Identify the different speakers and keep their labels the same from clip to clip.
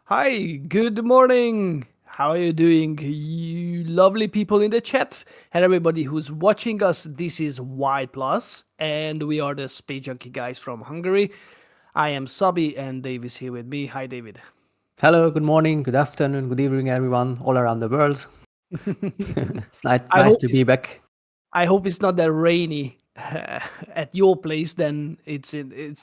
Speaker 1: Hi, good morning. How are you doing, you lovely people in the chat? And everybody who's watching us, this is Y Plus, and we are the Space Junkie guys from Hungary. I am Sabi, and Dave is here with me. Hi, David.
Speaker 2: Hello, good morning, good afternoon, good evening, everyone all around the world. It's
Speaker 1: I
Speaker 2: nice
Speaker 1: hope
Speaker 2: to
Speaker 1: it's
Speaker 2: be back.
Speaker 1: I hope it's not that rainy at your place. Then it's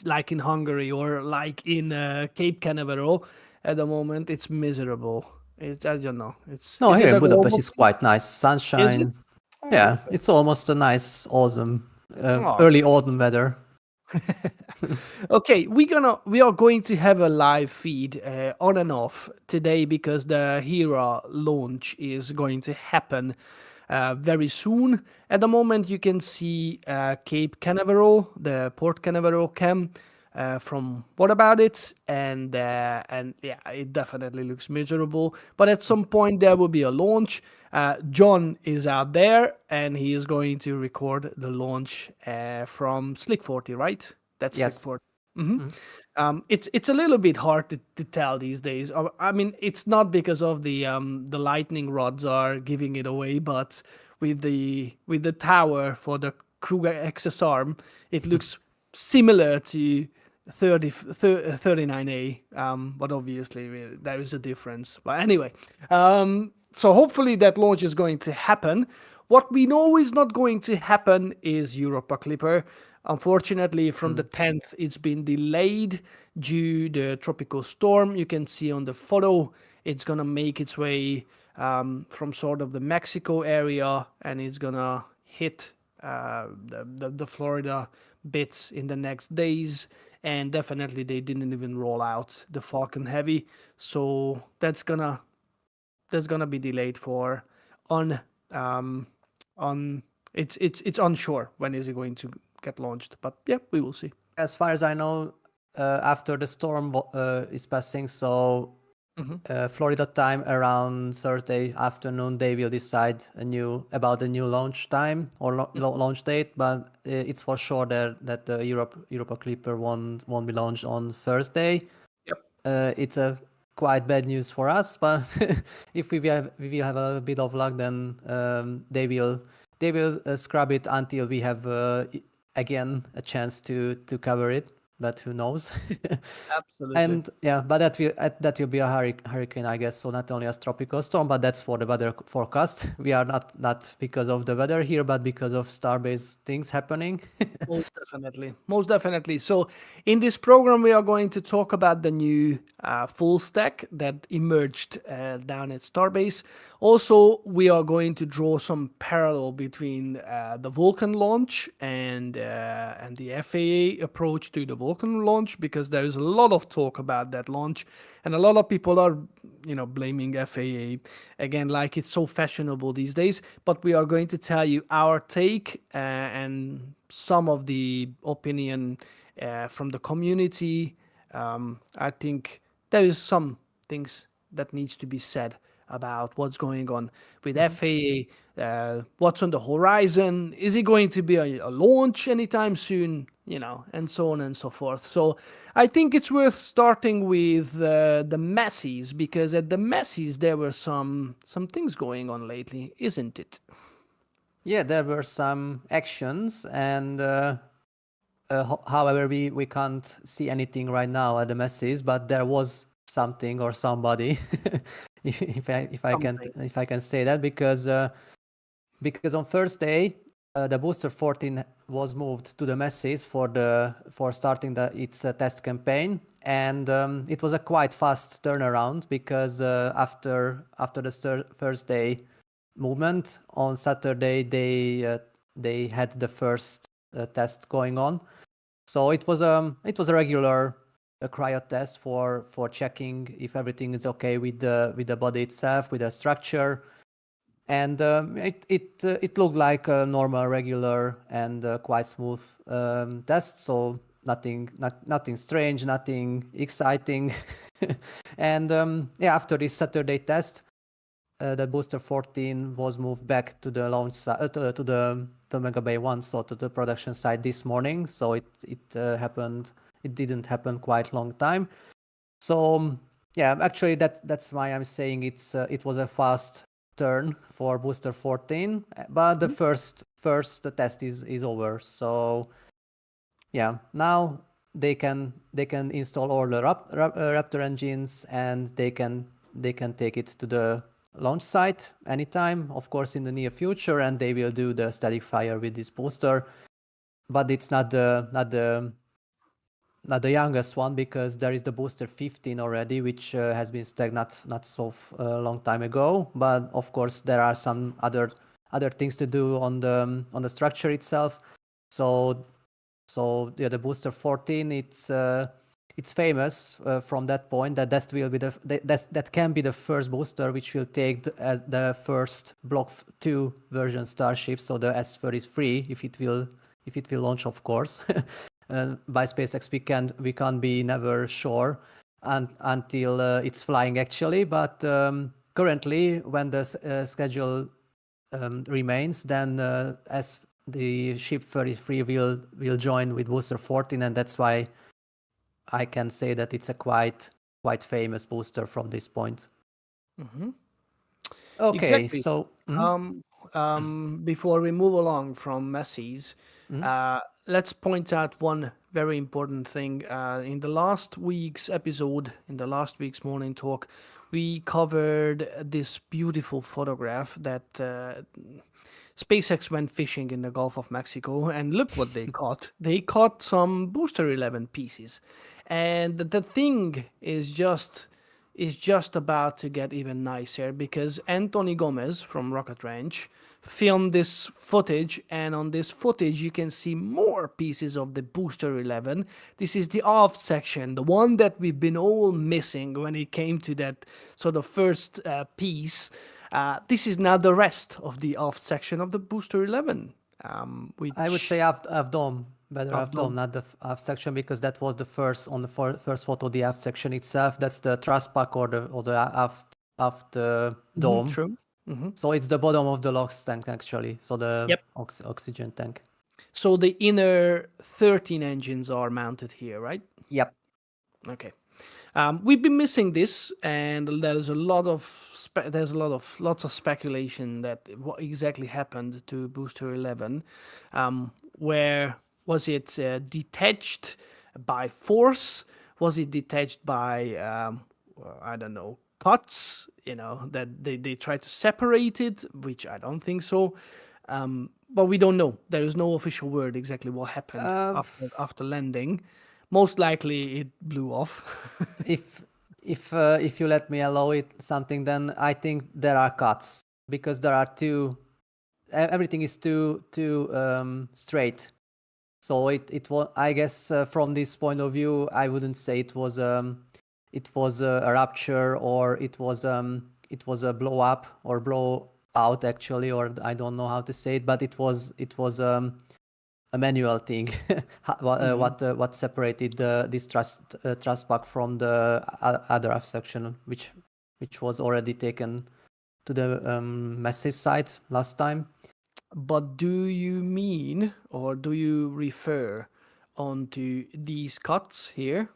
Speaker 1: like in Hungary or like in Cape Canaveral at the moment. It's miserable. It's I don't know. It's
Speaker 2: No,
Speaker 1: is
Speaker 2: here
Speaker 1: it
Speaker 2: in
Speaker 1: a
Speaker 2: Budapest
Speaker 1: normal
Speaker 2: is
Speaker 1: thing?
Speaker 2: quite nice.
Speaker 1: Is it?
Speaker 2: Sunshine.
Speaker 1: Oh,
Speaker 2: Yeah, it's almost a nice autumn,
Speaker 1: oh.
Speaker 2: early autumn weather.
Speaker 1: Okay, we are going to have a live feed on and off today because the Hera launch is going to happen very soon. At the moment, you can see Cape Canaveral, the Port Canaveral cam. From what about it, and yeah, it definitely looks miserable. But at some point, there will be a launch. John is out there, and he is going to record the launch from Slick 40, right? That's Slick
Speaker 2: Yes.
Speaker 1: 40. hmm
Speaker 2: Mhm.
Speaker 1: it's a little bit hard to tell these days. I mean, it's not because of the lightning rods are giving it away, but with the tower for the Kruger XS arm, it looks similar to 39A, but obviously there is a difference. But anyway, so hopefully that launch is going to happen. What we know is not going to happen is Europa Clipper. Unfortunately, from the
Speaker 2: Mm.
Speaker 1: 10th, it's been delayed due to the tropical storm. You can see on the photo, it's gonna make its way from sort of the Mexico area, and it's gonna hit the Florida bits in the next days. And definitely, they didn't even roll out the Falcon Heavy, so that's gonna be delayed for on um on it's unsure when is it going to get launched, but yeah, we will see.
Speaker 2: As far as I know, after the storm is passing, so
Speaker 1: hmm
Speaker 2: Florida time around Thursday afternoon, they will decide about the new launch time or launch date. But it's for sure that the Europa Clipper won't be launched on Thursday.
Speaker 1: Yep.
Speaker 2: It's a quite bad news for us, but if we will have a bit of luck, then they will scrub it until we have again a chance to cover it. But who knows?
Speaker 1: Absolutely.
Speaker 2: And yeah, but that will be a hurricane, I guess. So not only a tropical storm, but that's for the weather forecast. We are not because of the weather here, but because of Starbase things happening.
Speaker 1: Most definitely. Most definitely. So, in this program, we are going to talk about the new full stack that emerged down at Starbase. Also, we are going to draw some parallel between the Vulcan launch and the FAA approach to the Vulcan launch, because there is a lot of talk about that launch, and a lot of people are blaming FAA again, like it's so fashionable these days. But we are going to tell you our take and some of the opinion from the community. I think there is some things that needs to be said about what's going on with
Speaker 2: Mhm.
Speaker 1: FAA, what's on the horizon, is it going to be a launch anytime soon, and so on and so forth. So I think it's worth starting with the Messies, because at the Messies there were some things going on lately, isn't it?
Speaker 2: Yeah, there were some actions, and however, we can't see anything right now at the messages, but there was something or somebody,
Speaker 1: Something.
Speaker 2: if I can say that, because on Thursday, the booster 14 was moved to the messages for starting its test campaign, and it was a quite fast turnaround because after the first day movement on Saturday, they had the first test going on. So it was a regular cryo test for checking if everything is okay with the body itself, with the structure, and it looked like a normal, regular, and quite smooth test. So nothing strange, nothing exciting, and yeah, after this Saturday test, the booster 14 was moved back to the launch site, to Mega Bay 1, so to the production site this morning. So it happened. It didn't happen quite long time. So Yeah, actually, that's why I'm saying it was a fast turn for booster 14, but the first test is over. So yeah, now they can install all the Raptor engines, and they can take it to the launch site anytime, of course, in the near future, and they will do the static fire with this booster. But it's not the youngest one, because there is the booster 15 already, which has been stagnant not so long time ago. But of course, there are some other things to do on the structure itself. So yeah, the booster 14, it's famous from that point that will be that can be the first booster which will take the first Block 2 version Starship, so the S-33, if it will launch, of course. By SpaceX, we can't be never sure until it's flying actually. But currently, when the schedule remains, then as the ship 33 will join with booster 14, and that's why I can say that it's a quite famous booster from this point. Okay,
Speaker 1: Exactly.
Speaker 2: so
Speaker 1: Before we move along from Messi's, let's point out one very important thing. In the last week's episode, in the last week's morning talk, we covered this beautiful photograph that SpaceX went fishing in the Gulf of Mexico, and look what they caught. They caught some Booster 11 pieces, and the thing is just about to get even nicer, because Anthony Gomez from Rocket Ranch filmed this footage, and on this footage you can see more pieces of the Booster 11. This is the aft section, the one that we've been all missing when it came to that sort of first piece. This is now the rest of the aft section of the Booster 11,
Speaker 2: I would
Speaker 1: which
Speaker 2: say aft dome, better aft dome,
Speaker 1: dome.
Speaker 2: not the aft section, because that was the first on the first photo, the aft section itself. That's the thrust pack or the aft dome.
Speaker 1: True.
Speaker 2: So it's the bottom of the LOX tank actually. So the
Speaker 1: Yep.
Speaker 2: oxygen tank.
Speaker 1: So the inner 13 engines are mounted here, right?
Speaker 2: Yep.
Speaker 1: Okay. We've been missing this, and there's lots of speculation that what exactly happened to Booster 11. Where was it detached by force? Was it detached by I don't know, cuts? That they try to separate it, which I don't think so. But we don't know. There is no official word exactly what happened after landing. Most likely, it blew off.
Speaker 2: If you let me allow it something, then I think there are cuts, because there are everything is too straight. So it was, I guess, from this point of view, I wouldn't say it was a rupture, or it was a blow up or blow out actually, or I don't know how to say it, but it was a manual thing. What separated this thrust pack from the other aft section, which was already taken to the message site last time.
Speaker 1: But do you mean, or do you refer onto these cuts here?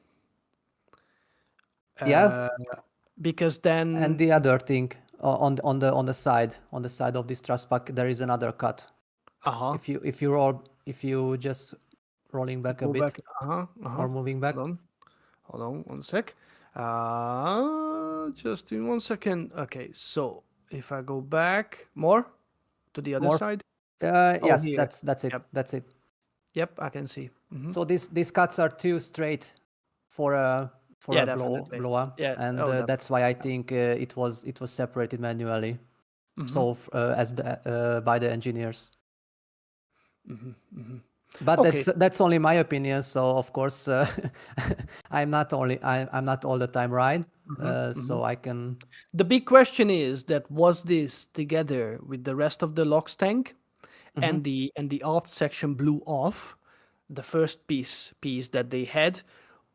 Speaker 2: Yeah,
Speaker 1: Because
Speaker 2: and
Speaker 1: then,
Speaker 2: the other thing, on the side of this thrust pack, there is another cut.
Speaker 1: uh-huh,
Speaker 2: If you just rolling back a
Speaker 1: go
Speaker 2: bit
Speaker 1: back,
Speaker 2: or moving back.
Speaker 1: hold on, one sec. Just in 1 second. Okay, so if I go back more to the other
Speaker 2: More.
Speaker 1: side.
Speaker 2: Yes,
Speaker 1: Here.
Speaker 2: that's it.
Speaker 1: Yep,
Speaker 2: That's it.
Speaker 1: yep, I can see.
Speaker 2: So these cuts are too straight for a
Speaker 1: Yeah, definitely.
Speaker 2: blow up,
Speaker 1: Yeah,
Speaker 2: and
Speaker 1: definitely.
Speaker 2: that's why I think it was separated manually. So as by the engineers. But
Speaker 1: Okay.
Speaker 2: that's only my opinion. So of course, I'm not all the time right. So I can.
Speaker 1: The big question is that was this together with the rest of the LOX tank, and the aft section blew off, the first piece that they had,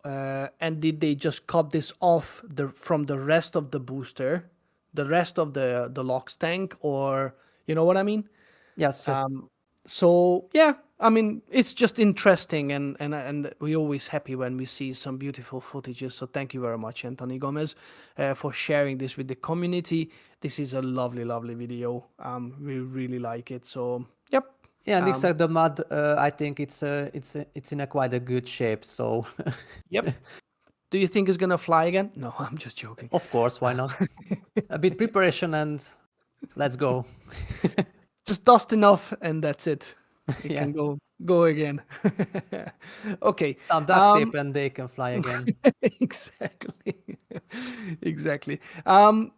Speaker 1: and did they just cut this off from the rest of the booster, the rest of the LOX tank, or you know what I mean?
Speaker 2: Yes.
Speaker 1: So yeah, I mean, it's just interesting, and we're always happy when we see some beautiful footages. So thank you very much, Anthony Gomez, for sharing this with the community. This is a lovely, lovely video. We really like it. So yep.
Speaker 2: Yeah, and except the mud, I think it's in a quite a good shape. So
Speaker 1: Yep. Do you think it's gonna fly again? No, I'm just joking.
Speaker 2: of course, why not? A bit preparation and let's go.
Speaker 1: Just dust enough, and that's it. It
Speaker 2: Yeah.
Speaker 1: can go again. Okay.
Speaker 2: Some duct tape and they can fly again.
Speaker 1: Exactly. Exactly.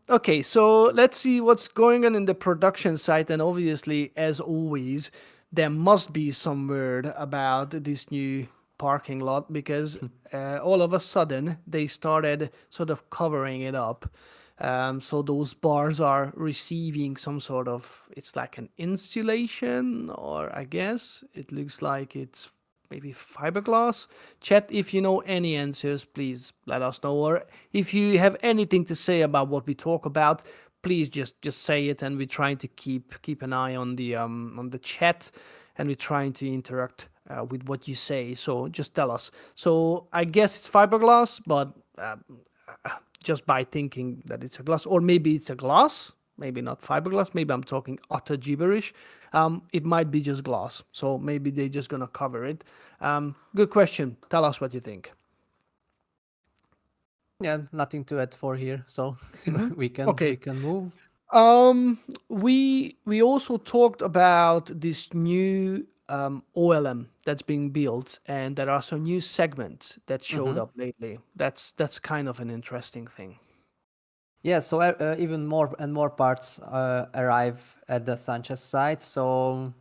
Speaker 1: Okay, so let's see what's going on in the production site. And obviously, as always, there must be some word about this new parking lot because all of a sudden they started sort of covering it up. So those bars are receiving some sort of, it's like an insulation, or I guess it looks like it's maybe fiberglass. Chat, if you know any answers, please let us know. Or if you have anything to say about what we talk about, please just say it. And we're trying to keep an eye on the chat, and we're trying to interact with what you say. So just tell us. So I guess it's fiberglass, but just by thinking that it's a glass, or maybe it's a glass, maybe not fiberglass, maybe I'm talking utter gibberish. It might be just glass, so maybe they're just gonna cover it. Good question. Tell us what you think.
Speaker 2: Yeah, nothing to add for here, so we
Speaker 1: Okay.
Speaker 2: can move.
Speaker 1: We also talked about this new OLM that's being built, and there are some new segments that showed up lately. That's kind of an interesting thing.
Speaker 2: Yeah, so even more and more parts arrive at the Sanchez site. So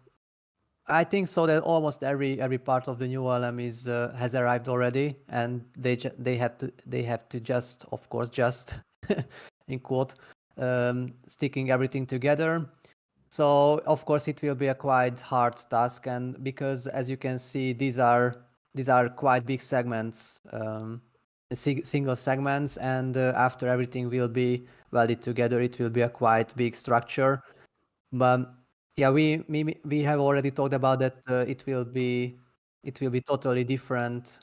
Speaker 2: I think so that almost every part of the new LM is has arrived already, and they have to just, of course, just in quote, sticking everything together. So of course it will be a quite hard task, and because as you can see, these are quite big segments, single segments, and after everything will be welded together, it will be a quite big structure. But yeah, we have already talked about that. It will be totally different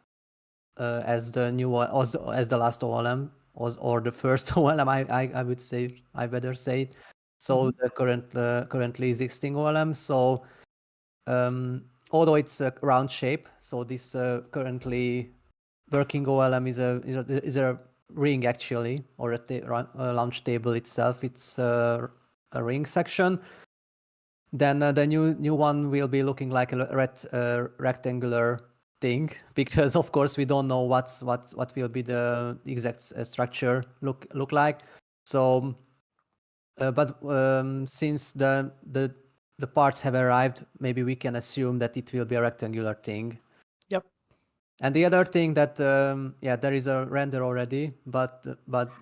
Speaker 2: as the new one, as the last OLM or the first OLM. I would say, I better say it. So the currently existing OLM. So although it's a round shape, so this currently working OLM is a ring actually, or a launch table itself. It's a ring section. Then the new one will be looking like a rectangular thing, because of course we don't know what will be the exact structure look like. So, but since the parts have arrived, maybe we can assume that it will be a rectangular thing.
Speaker 1: Yep.
Speaker 2: And the other thing that yeah, there is a render already, but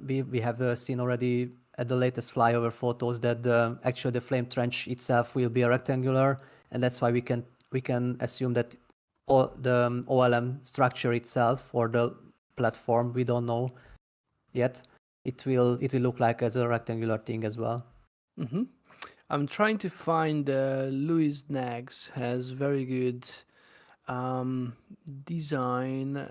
Speaker 2: we have seen already at the latest flyover photos that actually the flame trench itself will be a rectangular, and that's why we can assume that the OLM structure itself, or the platform, we don't know yet, it will look like as a rectangular thing as well.
Speaker 1: I'm trying to find Louis Nags has very good design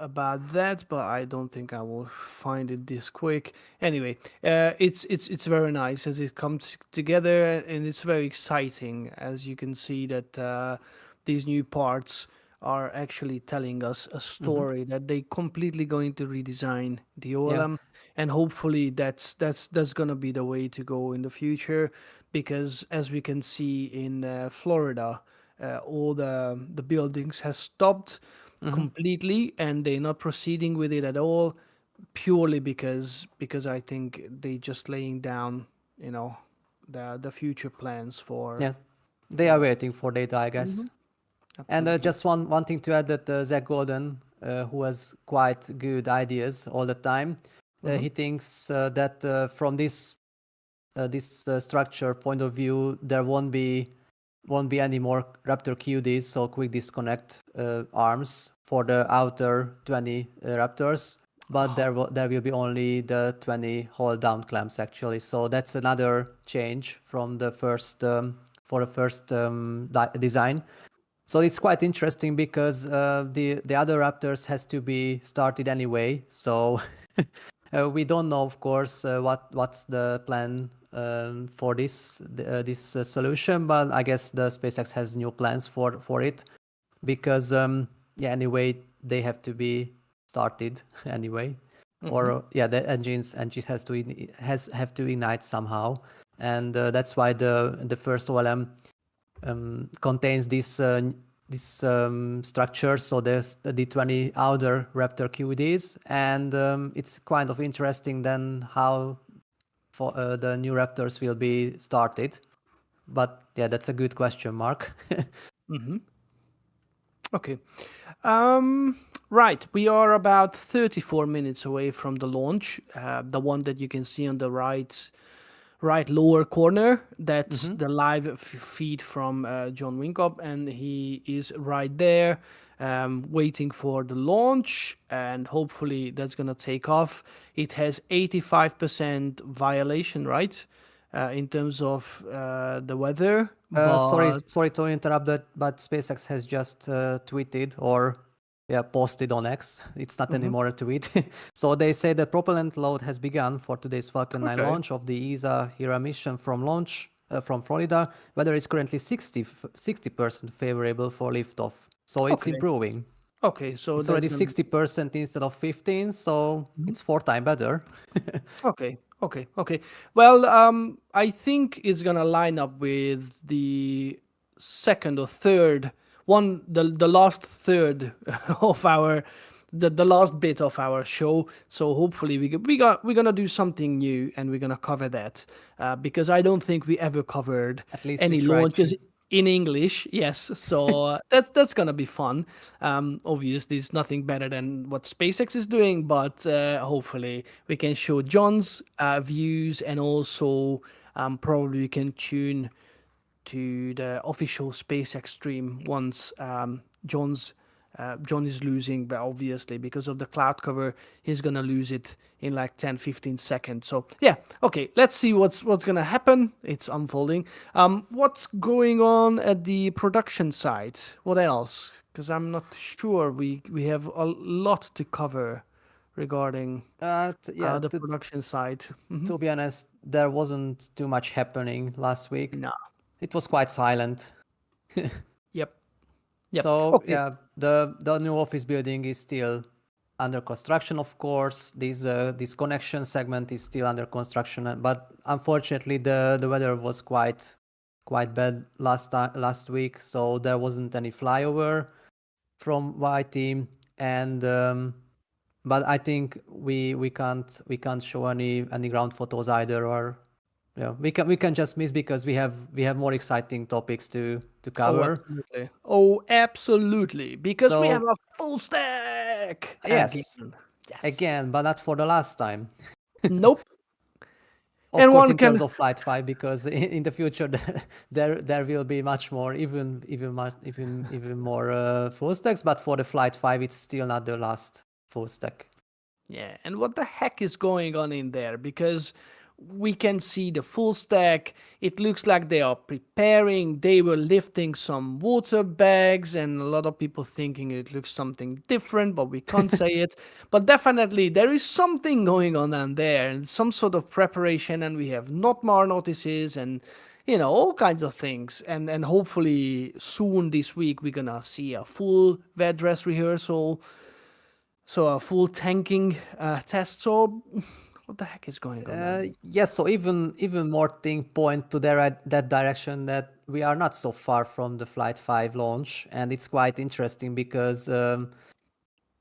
Speaker 1: about that, but I don't think I will find it this quick. Anyway, it's very nice as it comes together, and it's very exciting, as you can see that these new parts are actually telling us a story that they completely going to redesign the OLM, and hopefully that's gonna be the way to go in the future, because as we can see in Florida, all the buildings has stopped completely, and they're not proceeding with it at all, purely because I think they just laying down, the future plans for.
Speaker 2: Yes, they are waiting for data, I guess. And
Speaker 1: Absolutely.
Speaker 2: just one thing to add, that Zach Golden, who has quite good ideas all the time, he thinks that from this structure point of view, there won't be any more Raptor QDs, so quick disconnect arms for the outer 20 Raptors, but there will be only the 20 hold down clamps actually. So that's another change from the first for the first design. So it's quite interesting because the other Raptors has to be started anyway. So we don't know, of course, what's the plan for this solution, but I guess the SpaceX has new plans for it because anyway they have to be started anyway, or the engines have to ignite somehow, and that's why the first OLM contains this structure. So there's the 20 outer Raptor QEDs, and it's kind of interesting then how the new Raptors will be started. But yeah, that's a good question mark.
Speaker 1: Okay. Right. We are about 34 minutes away from the launch. The one that you can see on the right lower corner. That's the live feed from John Winkopp, and he is right there waiting for the launch, and hopefully that's gonna take off. It has 85% violation, right? In terms of the weather,
Speaker 2: Sorry
Speaker 1: but
Speaker 2: to interrupt that, but SpaceX has just tweeted or posted on X. It's not anymore a tweet. So they say the propellant load has begun for today's Falcon 9
Speaker 1: okay.
Speaker 2: launch of the ESA Hera mission from launch from Florida. Weather is currently 60% favorable for liftoff. So it's
Speaker 1: Okay.
Speaker 2: improving.
Speaker 1: Okay, so
Speaker 2: It's
Speaker 1: that's
Speaker 2: already
Speaker 1: gonna
Speaker 2: 60% instead of 15, so it's 4 times better.
Speaker 1: okay. Well, I think it's gonna line up with the second or third one, the last third of our the last bit of our show. So hopefully we're gonna do something new and we're gonna cover that because I don't think we ever covered
Speaker 2: At least we
Speaker 1: any
Speaker 2: try
Speaker 1: launches
Speaker 2: to.
Speaker 1: in English. Yes, so that's gonna be fun. Obviously, it's nothing better than what SpaceX is doing, but hopefully we can show John's views and also probably we can tune to the official SpaceX stream once John is losing, but obviously because of the cloud cover, he's gonna lose it in like 10-15 seconds. So yeah, okay, let's see what's gonna happen. It's unfolding. What's going on at the production side? What else? Because I'm not sure. We have a lot to cover regarding the production side.
Speaker 2: To be honest, there wasn't too much happening last week.
Speaker 1: No.
Speaker 2: It was quite silent.
Speaker 1: Yep.
Speaker 2: So
Speaker 1: Okay.
Speaker 2: the new office building is still under construction. Of course, this connection segment is still under construction, but unfortunately, the weather was quite bad last week, so there wasn't any flyover from YT, and but I think we can't show any ground photos either, or we can just miss because we have more exciting topics to
Speaker 1: Oh,
Speaker 2: cover.
Speaker 1: absolutely. Oh, absolutely. Because we have
Speaker 2: So
Speaker 1: a full stack
Speaker 2: yes,
Speaker 1: again. Yes.
Speaker 2: again, but not for the last time.
Speaker 1: Nope.
Speaker 2: Of
Speaker 1: And
Speaker 2: course,
Speaker 1: one
Speaker 2: in terms
Speaker 1: can.
Speaker 2: of Flight 5, because in the future there will be much more, even more full stacks. But for the Flight 5, it's still not the last full stack.
Speaker 1: Yeah, and what the heck is going on in there? Because we can see the full stack. It looks like they are preparing. They were lifting some water bags, and a lot of people thinking it looks something different, but we can't say it. But definitely there is something going on down there, and some sort of preparation. And we have not more notices, and all kinds of things. And hopefully soon this week we're gonna see a full red dress rehearsal. So a full tanking test. So what the heck is going on?
Speaker 2: Yes, so even more thing point to that direction, that we are not so far from the Flight 5 launch, and it's quite interesting because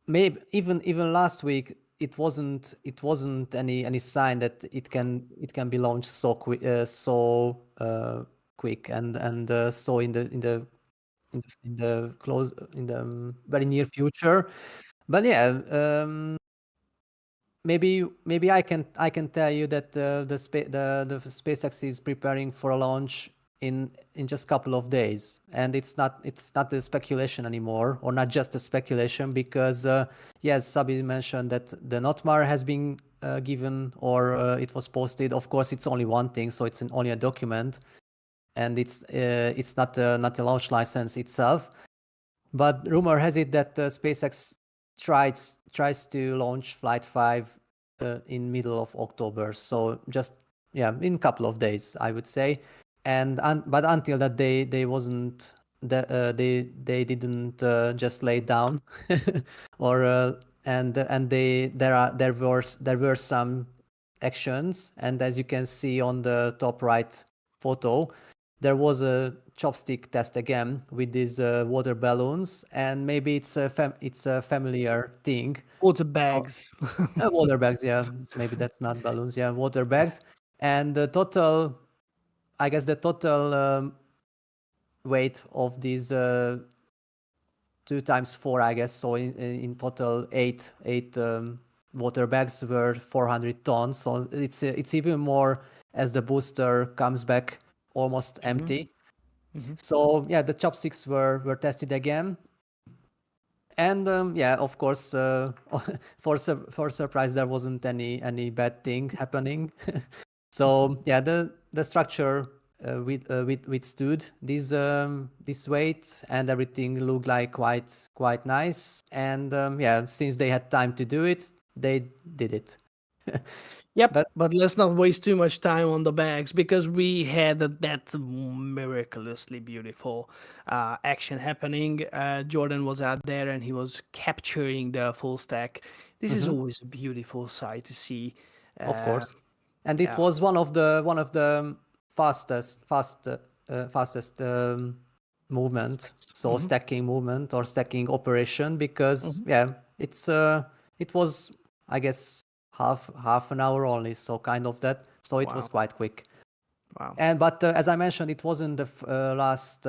Speaker 2: maybe even last week it wasn't any sign that it can be launched so quick, quick and so in the close, in the very near future. But yeah, maybe I can tell you that the SpaceX is preparing for a launch in just a couple of days, and it's not a speculation anymore, or not just a speculation, because yes, Szabi mentioned that the Notmar has been given, or it was posted. Of course, it's only one thing, so it's only a document, and it's not a launch license itself. But rumor has it that SpaceX tries to launch Flight 5 in middle of October. So just in a couple of days, I would say. But until that day, they wasn't they didn't just lay down or and there were some actions, and as you can see on the top right photo, there was a chopstick test again with these water balloons, and maybe it's a familiar thing.
Speaker 1: Water bags.
Speaker 2: Water bags, yeah, maybe that's not balloons, yeah, water bags. And the total, I guess the total weight of these 2 times 4, I guess, so in total eight water bags were 400 tons. So it's even more as the booster comes back almost empty. So yeah, the chopsticks were tested again, and of course, for surprise, there wasn't any bad thing happening. So yeah, the structure withstood this weight, and everything looked like quite nice. And since they had time to do it, they did it.
Speaker 1: Yep, but let's not waste too much time on the bags, because we had that miraculously beautiful action happening. Jordan was out there and he was capturing the full stack. This is always a beautiful sight to see.
Speaker 2: Of course, and it was one of the fastest movement, so stacking movement or stacking operation, because it was, I guess, half an hour only, so kind of that. So it was quite quick.
Speaker 1: Wow.
Speaker 2: And but as I mentioned, it wasn't the last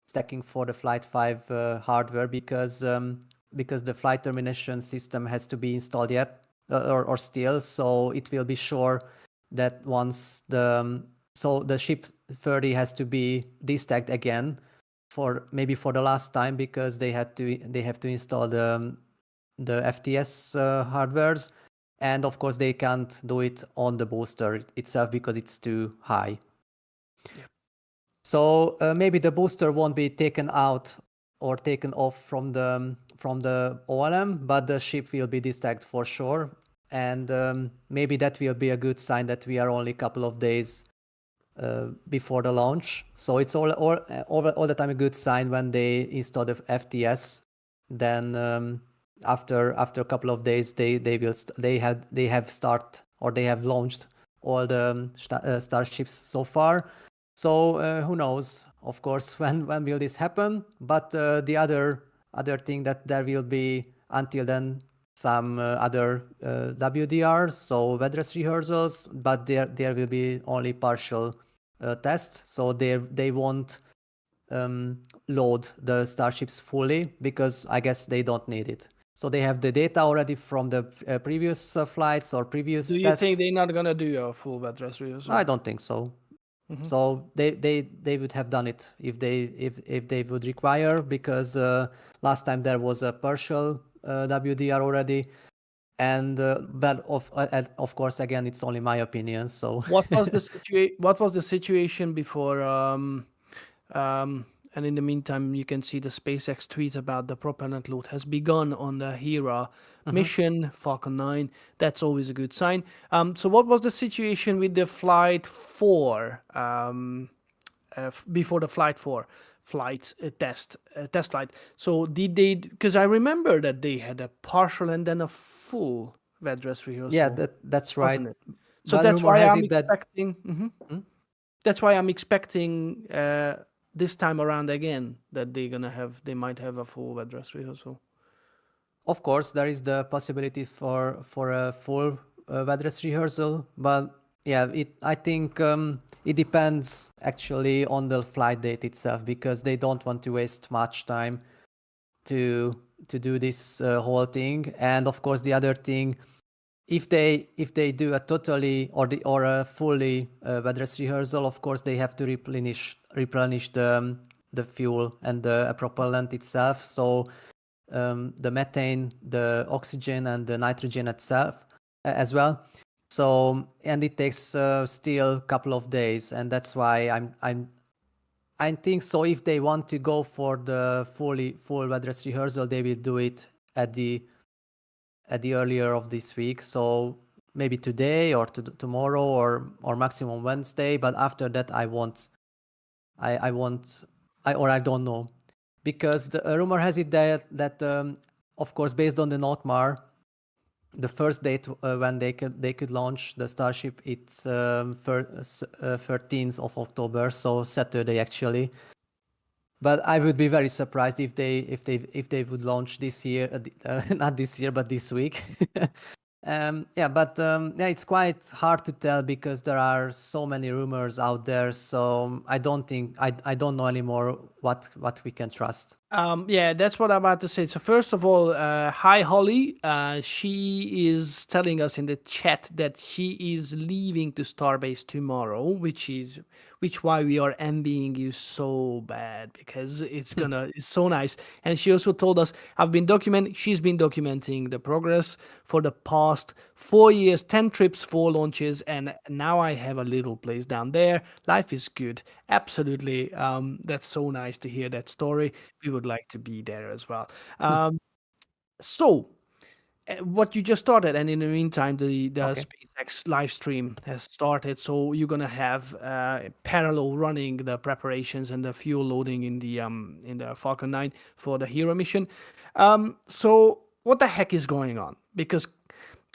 Speaker 2: stacking for the Flight 5 hardware, because the flight termination system has to be installed yet, or still. So it will be sure that once the ship 30 has to be destacked again for the last time, because they have to install the FTS hardwares. And of course, they can't do it on the booster itself because it's too high.
Speaker 1: Yep.
Speaker 2: So maybe the booster won't be taken out or taken off from the OLM, but the ship will be destacked for sure. And maybe that will be a good sign that we are only a couple of days before the launch. So it's all the time a good sign when they install the FTS. Then after a couple of days, they have launched all the starships so far. So who knows, of course, when will this happen? But the other thing that there will be until then some other WDR, so weather dress rehearsals, but there will be only partial tests, so they won't load the starships fully, because I guess they don't need it. So they have the data already from the previous flights or previous
Speaker 1: Do you
Speaker 2: tests.
Speaker 1: think they're not gonna do a full weather dress rehearsal?
Speaker 2: I don't think so. So they would have done it if they would require, because last time there was a partial WDR already, and but of course, again, it's only my opinion. So
Speaker 1: What was the situation before? And in the meantime, you can see the SpaceX tweet about the propellant load has begun on the Hera mission, Falcon 9. That's always a good sign. So what was the situation with the Flight 4 before the Flight 4 flight test flight? So did they? Because I remember that they had a partial and then a full weather dress rehearsal.
Speaker 2: yeah, that's right.
Speaker 1: wasn't it? So
Speaker 2: But
Speaker 1: that's
Speaker 2: rumor
Speaker 1: why
Speaker 2: has
Speaker 1: I'm
Speaker 2: it that
Speaker 1: expecting. That's why I'm expecting this time around again that they might have a full weather dress rehearsal.
Speaker 2: of course there is the possibility for a full weather dress rehearsal, but yeah, I think it depends actually on the flight date itself, because they don't want to waste much time to do this whole thing. And of course, the other thing, if they do a totally or a fully weather dress rehearsal, of course they have to replenish the fuel and the propellant itself. So the methane, the oxygen, and the nitrogen itself as well. So, and it takes still a couple of days, and that's why I think so. If they want to go for the full address rehearsal, they will do it at the earlier of this week. So maybe today or tomorrow or maximum Wednesday. But after that, I won't. I don't know, because the rumor has it that of course, based on the Notmar, the first date when they could launch the Starship, it's 13th of October, so Saturday actually. But I would be very surprised if they would launch this year, not this year, but this week. It's quite hard to tell because there are so many rumors out there. So I don't know anymore what we can trust.
Speaker 1: Yeah, that's what I'm about to say. So first of all, hi Holly. She is telling us in the chat that she is leaving to Starbase tomorrow, which why we are envying you so bad, because it's so nice. And she also told us she's been documenting the progress for the past 4 years, 10 trips, 4 launches, and now I have a little place down there. Life is good. Absolutely. That's so nice to hear that story. We would like to be there as well. So, what you just started, and in the meantime, the
Speaker 2: Okay.
Speaker 1: SpaceX live stream has started. So you're gonna have parallel running the preparations and the fuel loading in the Falcon 9 for the Hera mission. So what the heck is going on? Because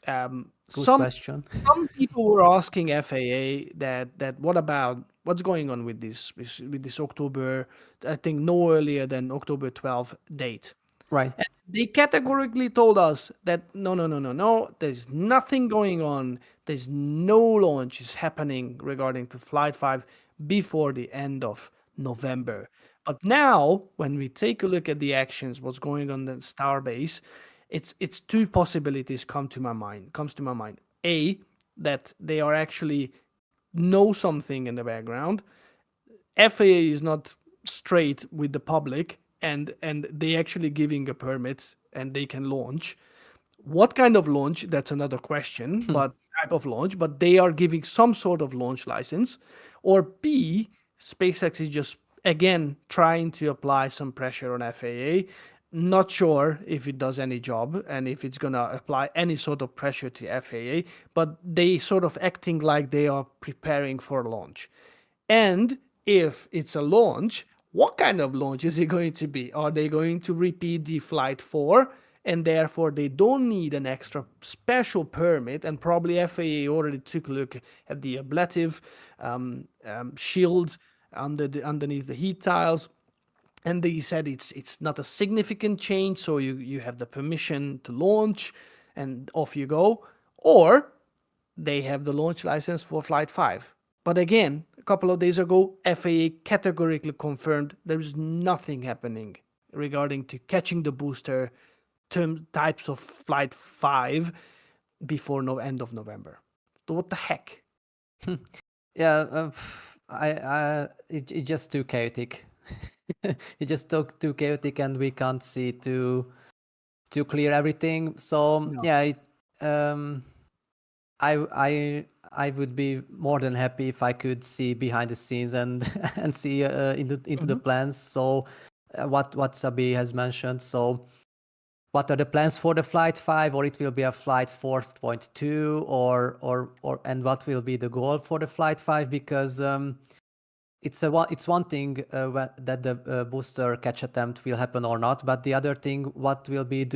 Speaker 2: Good
Speaker 1: some
Speaker 2: question.
Speaker 1: some people were asking FAA that what's going on with this October, I think no earlier than October 12th date.
Speaker 2: Right.
Speaker 1: And they categorically told us that no, no, no, no, no, there's nothing going on. There's no launches happening regarding to Flight 5 before the end of November. But now, when we take a look at the actions, what's going on in Starbase, it's two possibilities comes to my mind. A, that they are actually know something in the background. FAA is not straight with the public, and they actually giving a permit and they can launch. What kind of launch? That's another question, but type of launch, but they are giving some sort of launch license. Or B, SpaceX is just again trying to apply some pressure on FAA. Not sure if it does any job and if it's gonna apply any sort of pressure to FAA, but they sort of acting like they are preparing for launch. And if it's a launch, what kind of launch is it going to be? Are they going to repeat the Flight 4 and therefore they don't need an extra special permit? And probably FAA already took a look at the ablative shield underneath the heat tiles, and they said it's not a significant change, so you have the permission to launch and off you go. Or they have the launch license for Flight 5. But again, a couple of days ago, FAA categorically confirmed there is nothing happening regarding to catching the booster types of Flight 5 before end of November. So what the heck?
Speaker 2: Yeah, it's just too chaotic. It's just too chaotic, and we can't see to clear everything. So
Speaker 1: No.
Speaker 2: yeah, I would be more than happy if I could see behind the scenes and and see into the plans. So what Szabi has mentioned. So what are the plans for the Flight 5, or it will be a Flight 4.2, or and what will be the goal for the Flight 5? Because it's one thing that the booster catch attempt will happen or not, but the other thing, what will be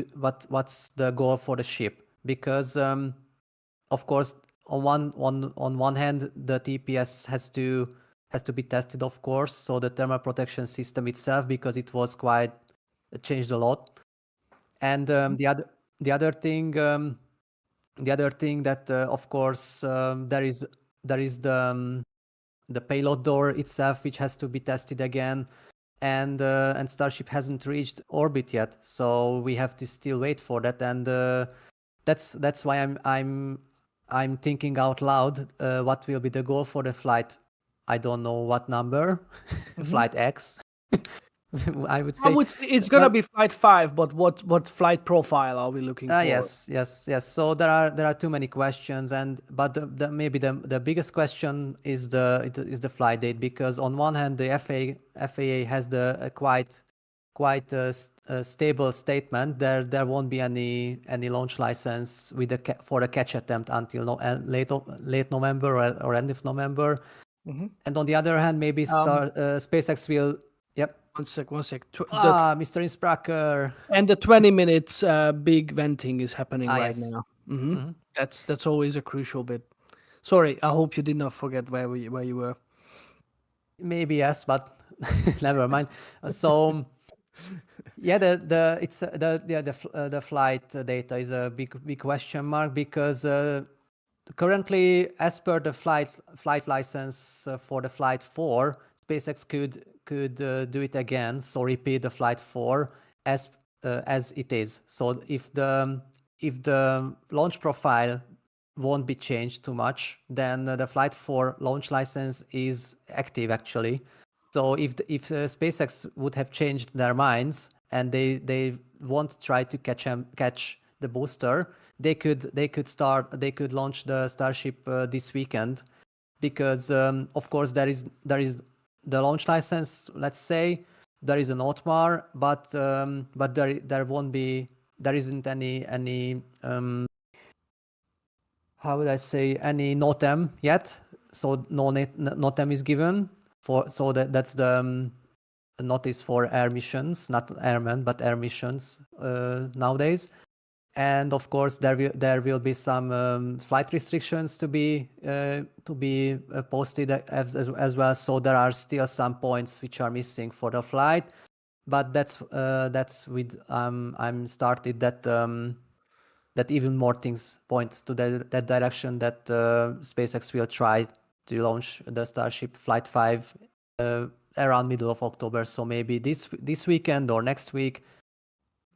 Speaker 2: what's the goal for the ship? Because of course, on one hand, the TPS has to be tested, of course. So the thermal protection system itself, because it was quite changed a lot. And the other thing that of course there is the payload door itself, which has to be tested again, and Starship hasn't reached orbit yet, so we have to still wait for that. And that's why I'm thinking out loud. What will be the goal for the flight? I don't know what number. Flight X. I would
Speaker 1: I
Speaker 2: say.
Speaker 1: would say it's gonna
Speaker 2: But
Speaker 1: be Flight 5, but what flight profile are we looking for?
Speaker 2: yes. So there are too many questions, but maybe the biggest question is the flight date, because on one hand the FAA has the quite stable statement. There won't be any launch license with for the catch attempt until late November or end of November.
Speaker 1: Mhm.
Speaker 2: And on the other hand, maybe SpaceX will. Yep.
Speaker 1: One sec.
Speaker 2: Mr. Inspracher.
Speaker 1: And the 20 minutes big venting is happening right
Speaker 2: Yes.
Speaker 1: now. That's always a crucial bit. Sorry, I hope you did not forget where you were.
Speaker 2: Maybe yes, but never mind. So yeah, the flight data is a big question mark, because currently, as per the flight license for the Flight 4, SpaceX could do it again, so repeat the Flight 4 as it is. So if the launch profile won't be changed too much, then the Flight 4 launch license is active actually. So if SpaceX would have changed their minds and they won't try to catch the booster, they could launch the Starship this weekend, because of course there is the launch license. Let's say there is an OTMAR, but there isn't any how would I say, any NOTAM yet. So no NOTAM is given so that's the notice for air missions, not airmen but air missions nowadays. And of course there will be some flight restrictions to be posted as well. So there are still some points which are missing for the flight, but that's with I'm started that even more things point to that direction, that SpaceX will try to launch the Starship Flight 5 around middle of October. So maybe this weekend or next week,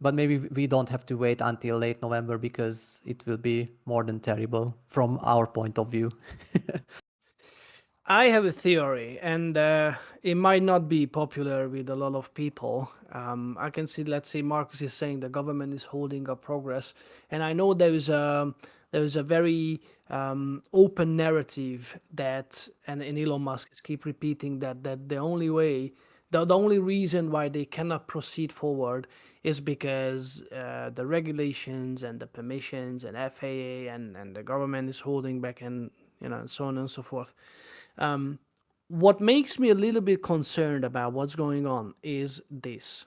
Speaker 2: but maybe we don't have to wait until late November, because it will be more than terrible from our point of view.
Speaker 1: I have a theory, and it might not be popular with a lot of people. I can see, let's say, Marcus is saying the government is holding up progress, and I know there is a very open narrative that, and Elon Musk is keep repeating that the only way, the only reason why they cannot proceed forward is because the regulations and the permissions and FAA and the government is holding back, and so on and so forth. What makes me a little bit concerned about what's going on is this.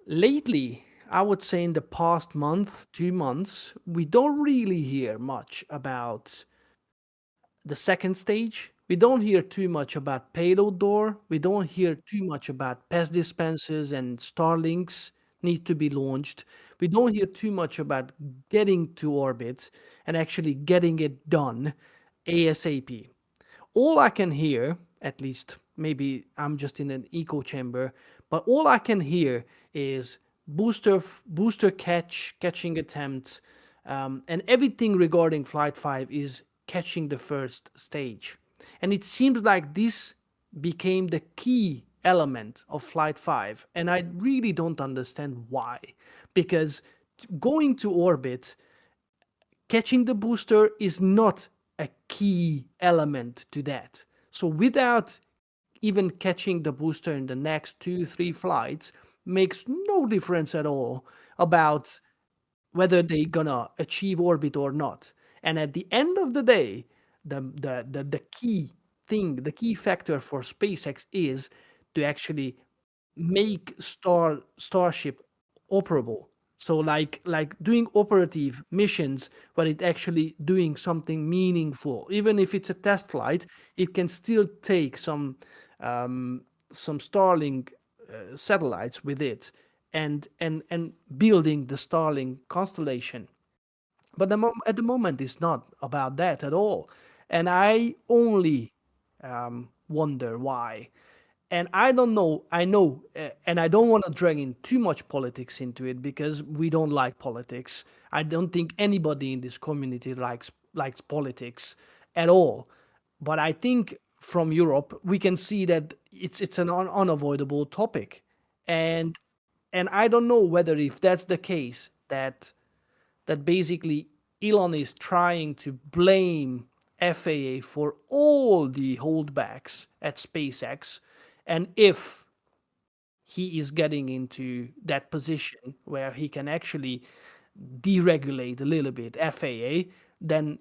Speaker 1: Lately, I would say in the past month, 2 months, we don't really hear much about the second stage. We don't hear too much about payload door. We don't hear too much about PES dispensers and Starlinks need to be launched. We don't hear too much about getting to orbit and actually getting it done ASAP. All I can hear, at least maybe I'm just in an echo chamber, but all I can hear is booster catching attempt, and everything regarding Flight 5 is catching the first stage. And it seems like this became the key element of Flight 5, and I really don't understand why. Because going to orbit, catching the booster is not a key element to that. So without even catching the booster in the next 2 3 flights makes no difference at all about whether they gonna achieve orbit or not. And at the end of the day, the key thing, the key factor for SpaceX is to actually make Starship operable. So like doing operative missions, but it actually doing something meaningful. Even if it's a test flight, it can still take some Starlink satellites with it, and building the Starlink constellation. But at the moment, it's not about that at all. And I only wonder why. And I don't know, I know, and I don't want to drag in too much politics into it because we don't like politics. I don't think anybody in this community likes politics at all. But I think from Europe, we can see that it's an unavoidable topic, and I don't know whether if that's the case that basically Elon is trying to blame FAA for all the holdbacks at SpaceX, and if he is getting into that position where he can actually deregulate a little bit FAA, then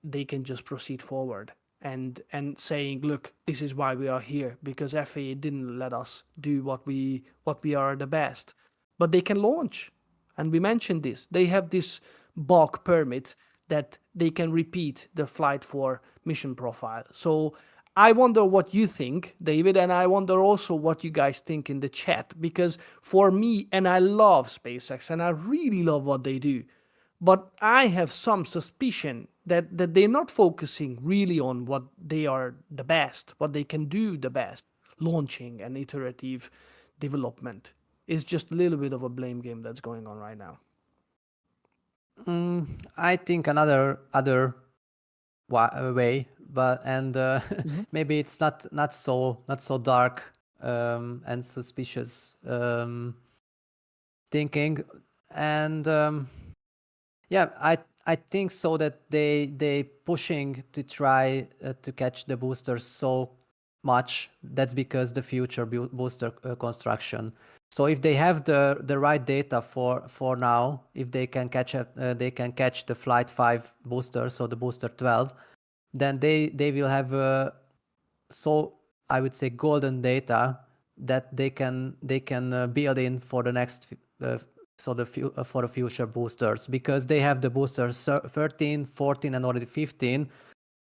Speaker 1: they can just proceed forward and saying, look, this is why we are here, because FAA didn't let us do what we are the best. But they can launch. And we mentioned this. They have this bulk permit that they can repeat the flight for mission profile. So I wonder what you think, David, and I wonder also what you guys think in the chat, because for me, and I love SpaceX and I really love what they do, but I have some suspicion that they're not focusing really on what they are the best, what they can do the best. Launching and iterative development is just a little bit of a blame game that's going on right now.
Speaker 2: I think another other way, but maybe it's not so dark and suspicious thinking, and I think so that they pushing to try to catch the boosters so much. That's because the future booster construction. So if they have the right data for now, if they can catch the Flight 5 booster, so the booster 12, then they will have so I would say golden data that they can build in for the next for the future boosters, because they have the booster 13, 14, and already 15.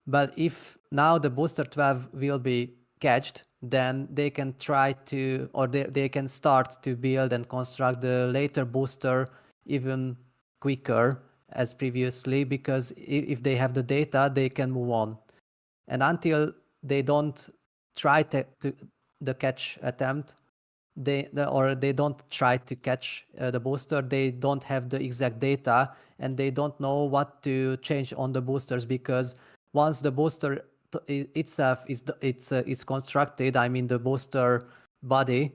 Speaker 2: But if now the booster 12 will be catched, then they can try to, or they can start to build and construct the later booster even quicker as previously, because if they have the data, they can move on. And until they don't try the catch attempt, they don't try to catch the booster, they don't have the exact data, and they don't know what to change on the boosters, because once the booster itself is constructed, I mean the booster body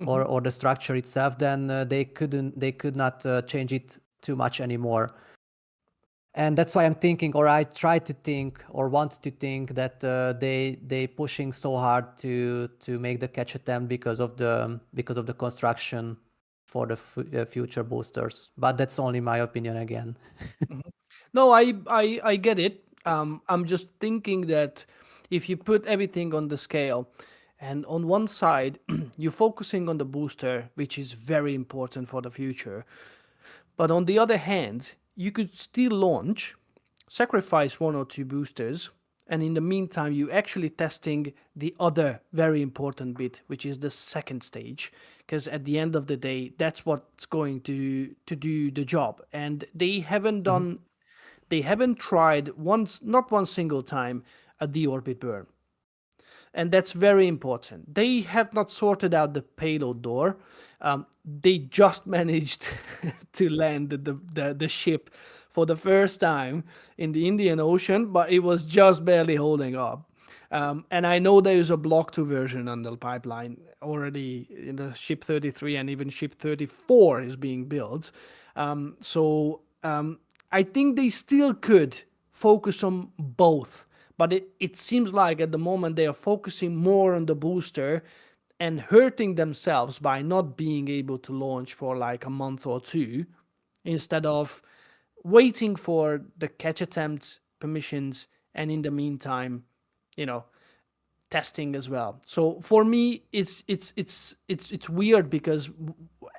Speaker 2: or the structure itself, then they could not change it too much anymore. And that's why I'm thinking, or I try to think, or want to think, that they pushing so hard to make the catch attempt because of the construction for the future boosters. But that's only my opinion again.
Speaker 1: No, I get it. I'm just thinking that if you put everything on the scale, and on one side you're focusing on the booster, which is very important for the future, but on the other hand, you could still launch, sacrifice one or two boosters, and in the meantime, you actually testing the other very important bit, which is the second stage, because at the end of the day, that's what's going to do the job. And they haven't tried once, not one single time, a deorbit burn. And that's very important. They have not sorted out the payload door. They just managed to land the ship for the first time in the Indian Ocean, but it was just barely holding up. And I know there is a Block 2 version on the pipeline already in the Ship 33, and even Ship 34 is being built. So I think they still could focus on both, but it seems like at the moment they are focusing more on the booster and hurting themselves by not being able to launch for like a month or two, instead of waiting for the catch attempt permissions, and in the meantime, you know, testing as well. So for me, it's weird, because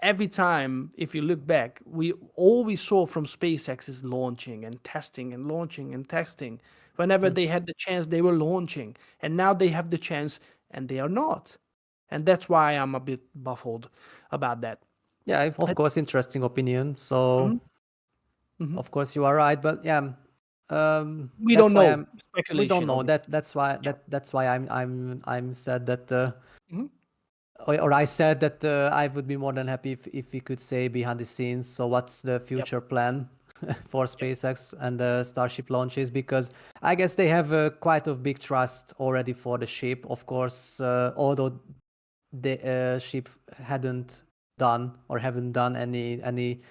Speaker 1: every time, if you look back, we always saw from SpaceX is launching and testing and launching and testing. Whenever they had the chance, they were launching, and now they have the chance and they are not. And that's why I'm a bit baffled about that.
Speaker 2: Yeah, of course, interesting opinion. So of course you are right, but yeah,
Speaker 1: We
Speaker 2: that's
Speaker 1: don't
Speaker 2: why
Speaker 1: know.
Speaker 2: we don't
Speaker 1: Speculation,
Speaker 2: know.
Speaker 1: obviously.
Speaker 2: That's why I'm sad that
Speaker 1: Mhm.
Speaker 2: or I said that I would be more than happy if we could say behind the scenes. So what's the future plan for SpaceX and the Starship launches, because I guess they have quite a big trust already for the ship. Of course, although the ship haven't done any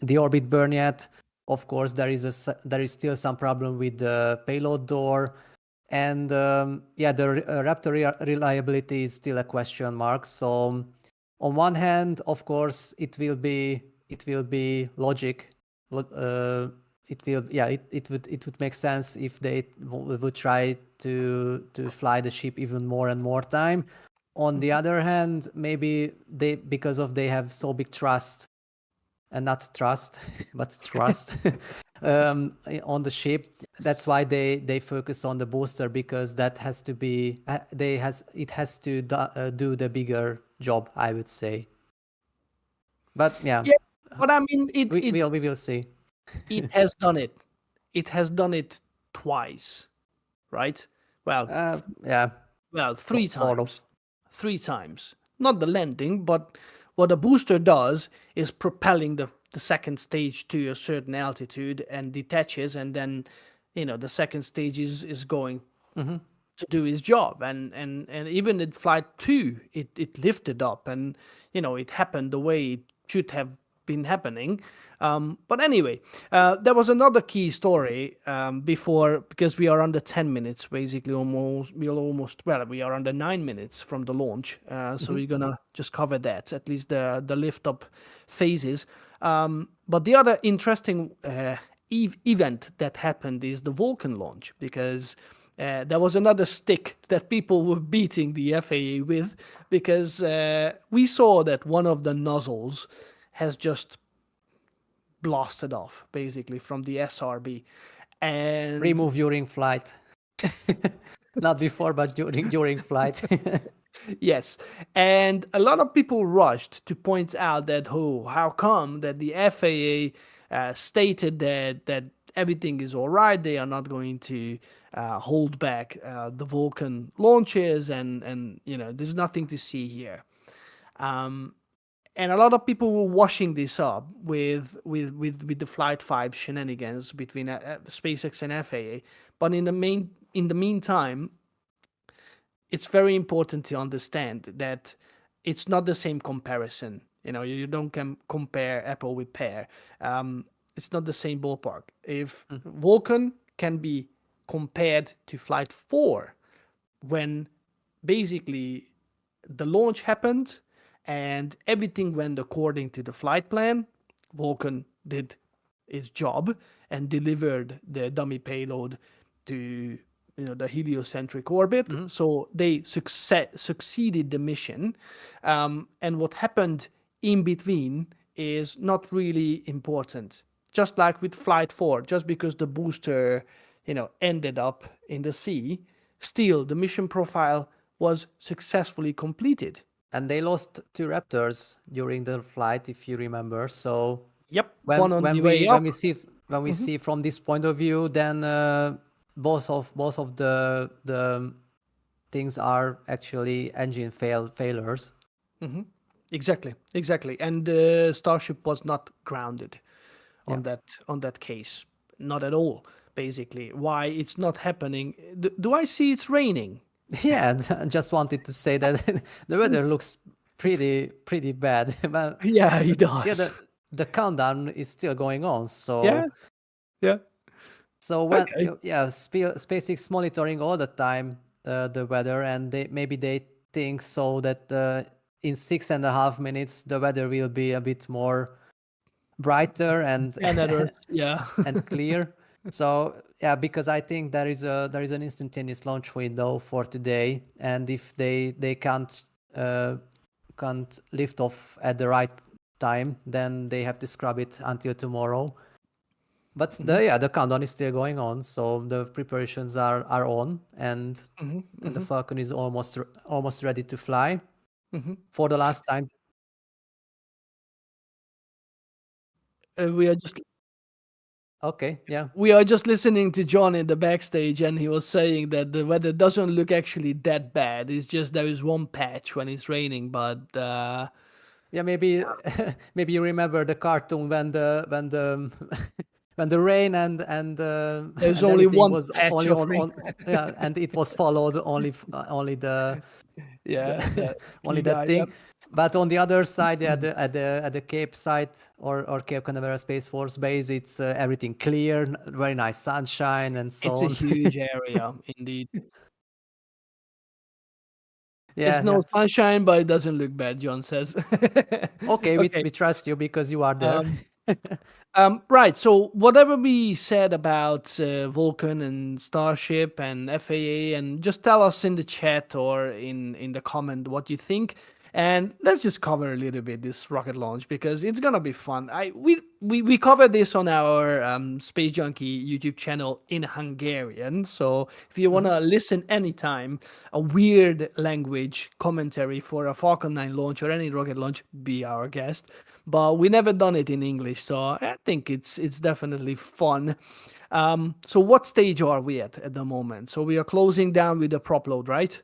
Speaker 2: the orbit burn yet. Of course, there is still some problem with the payload door, and the Raptor reliability is still a question mark. So on one hand, of course, it will be logic. It would make sense if they would try to fly the ship even more and more time. On the other hand, maybe they have so big trust, and not trust, but trust on the ship. That's why they focus on the booster, because that has to be it has to do the bigger job, I would say. But yeah,
Speaker 1: But I mean,
Speaker 2: we will see.
Speaker 1: it has done it. It has done it twice, right? Well,
Speaker 2: Yeah,
Speaker 1: three
Speaker 2: sort of.
Speaker 1: times. Three times. Not the landing, but what a booster does is propelling the second stage to a certain altitude and detaches, and then, the second stage is going to do his job. And even in flight 2, it lifted up, and, it happened the way it should have been happening. But anyway, there was another key story before, because we are under 10 minutes, basically we are under 9 minutes from the launch. So we're gonna just cover that, at least the lift up phases. But the other interesting event that happened is the Vulcan launch, because there was another stick that people were beating the FAA with, because we saw that one of the nozzles has just blasted off, basically, from the SRB. And
Speaker 2: Remove during flight. Not before, but during flight.
Speaker 1: yes, and a lot of people rushed to point out that, how come that the FAA stated that everything is all right, they are not going to hold back the Vulcan launches, and there's nothing to see here. And a lot of people were washing this up with the Flight 5 shenanigans between SpaceX and FAA. But in the meantime, it's very important to understand that it's not the same comparison. You don't compare apple with pear. It's not the same ballpark. If Vulcan can be compared to Flight 4, when basically the launch happened and everything went according to the flight plan, Vulcan did its job and delivered the dummy payload to the heliocentric orbit. So they succeeded the mission. And what happened in between is not really important. Just like with Flight 4, just because the booster ended up in the sea, still the mission profile was successfully completed.
Speaker 2: And they lost 2 Raptors during the flight, if you remember. So
Speaker 1: yep, one on the way up.
Speaker 2: When we see from this point of view, then both of the things are actually engine failures.
Speaker 1: Exactly, and Starship was not grounded on that case, not at all. Basically, why it's not happening? Do I see it's raining?
Speaker 2: Yeah, I just wanted to say that the weather looks pretty bad. But
Speaker 1: yeah, it does.
Speaker 2: Yeah, the countdown is still going on. So
Speaker 1: yeah.
Speaker 2: So when SpaceX monitoring all the time the weather, and they think so that in 6.5 minutes the weather will be a bit more brighter and and clear. So because I think there is an instantaneous launch window for today, and if they can't lift off at the right time, then they have to scrub it until tomorrow. But the countdown is still going on, so the preparations are on, and the Falcon is almost ready to fly for the last time.
Speaker 1: We are just
Speaker 2: Okay, yeah.
Speaker 1: We are just listening to John in the backstage, and he was saying that the weather doesn't look actually that bad. It's just there is one patch when it's raining, but
Speaker 2: Yeah, maybe maybe you remember the cartoon when the when the rain and
Speaker 1: There's
Speaker 2: and
Speaker 1: only
Speaker 2: everything
Speaker 1: one
Speaker 2: was
Speaker 1: patch
Speaker 2: only
Speaker 1: of rain.
Speaker 2: yeah, and it was followed only the
Speaker 1: Yeah, the
Speaker 2: only
Speaker 1: key
Speaker 2: that
Speaker 1: guy.
Speaker 2: thing.
Speaker 1: Yep.
Speaker 2: But on the other side, yeah, at the Cape site or Cape Canaveral Space Force Base, it's everything clear, very nice sunshine and so
Speaker 1: It's a
Speaker 2: on.
Speaker 1: huge area, indeed. It's
Speaker 2: Yeah,
Speaker 1: no
Speaker 2: yeah.
Speaker 1: sunshine, but it doesn't look bad, John says.
Speaker 2: Okay,
Speaker 1: Okay.
Speaker 2: we trust you because you are there.
Speaker 1: Um, right. So whatever we said about Vulcan and Starship and FAA, and just tell us in the chat or in the comment what you think. And let's just cover a little bit this rocket launch because it's gonna be fun. We covered this on our Space Junkie YouTube channel in Hungarian. So if you
Speaker 2: Mhm.
Speaker 1: wanna listen anytime, a weird language commentary for a Falcon 9 launch or any rocket launch, be our guest. But we never done it in English, so I think it's definitely fun. So what stage are we at the moment? So we are closing down with the prop load, right?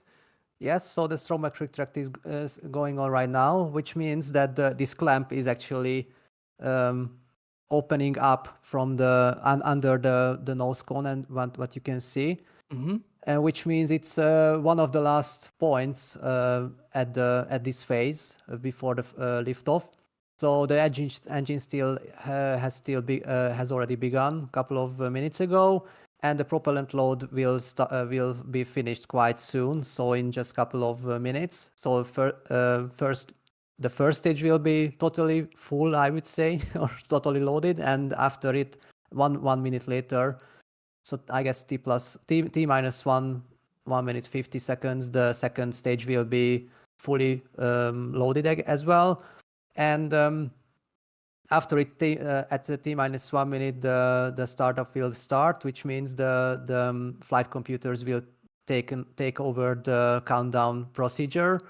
Speaker 2: Yes, so the stromatic tract is going on right now, which means that this clamp is actually um, opening up from under the nose cone and what you can see,
Speaker 1: Mm-hmm.
Speaker 2: which means it's one of the last points at this phase before the liftoff. So the engine still has already begun a couple of minutes ago, and the propellant load will be finished quite soon. So in just a couple of minutes. So the first stage will be totally full, I would say, or totally loaded, and after it, 1 minute later. So I guess t minus 1 minute 50 seconds. The second stage will be fully loaded as well, and after it at the t minus 1 minute, the startup will start, which means the flight computers will take over the countdown procedure.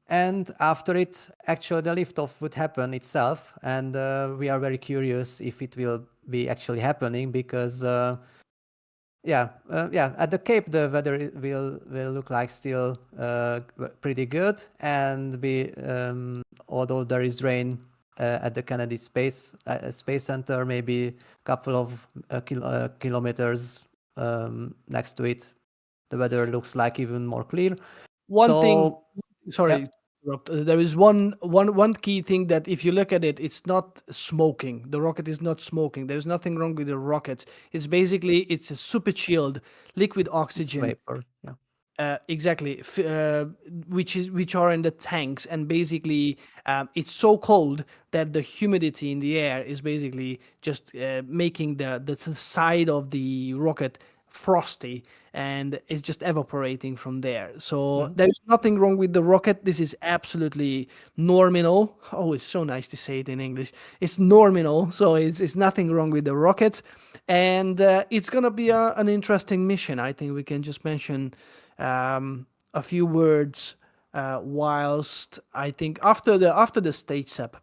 Speaker 2: And after it, actually, the liftoff would happen itself, and we are very curious if it will be actually happening because. Yeah. At the Cape, the weather will look like still pretty good, and although there is rain at the Kennedy Space Center, maybe a couple of kilometers next to it, the weather looks like even more clear.
Speaker 1: One thing,
Speaker 2: So yeah,
Speaker 1: sorry, to interrupt. There is one key thing that if you look at it, it's not smoking. The rocket is not smoking. There's nothing wrong with the rocket. It's a super chilled liquid
Speaker 2: it's
Speaker 1: oxygen.
Speaker 2: vapor. Yeah.
Speaker 1: Exactly, which are in the tanks, and basically it's so cold that the humidity in the air is basically just making the side of the rocket frosty, and it's just evaporating from there. So
Speaker 2: Mhm.
Speaker 1: there's nothing wrong with the rocket. This is absolutely normal. Oh, it's so nice to say it in English. It's normal, so it's nothing wrong with the rocket, and it's gonna be an interesting mission. I think we can just mention a few words whilst I think after the stage step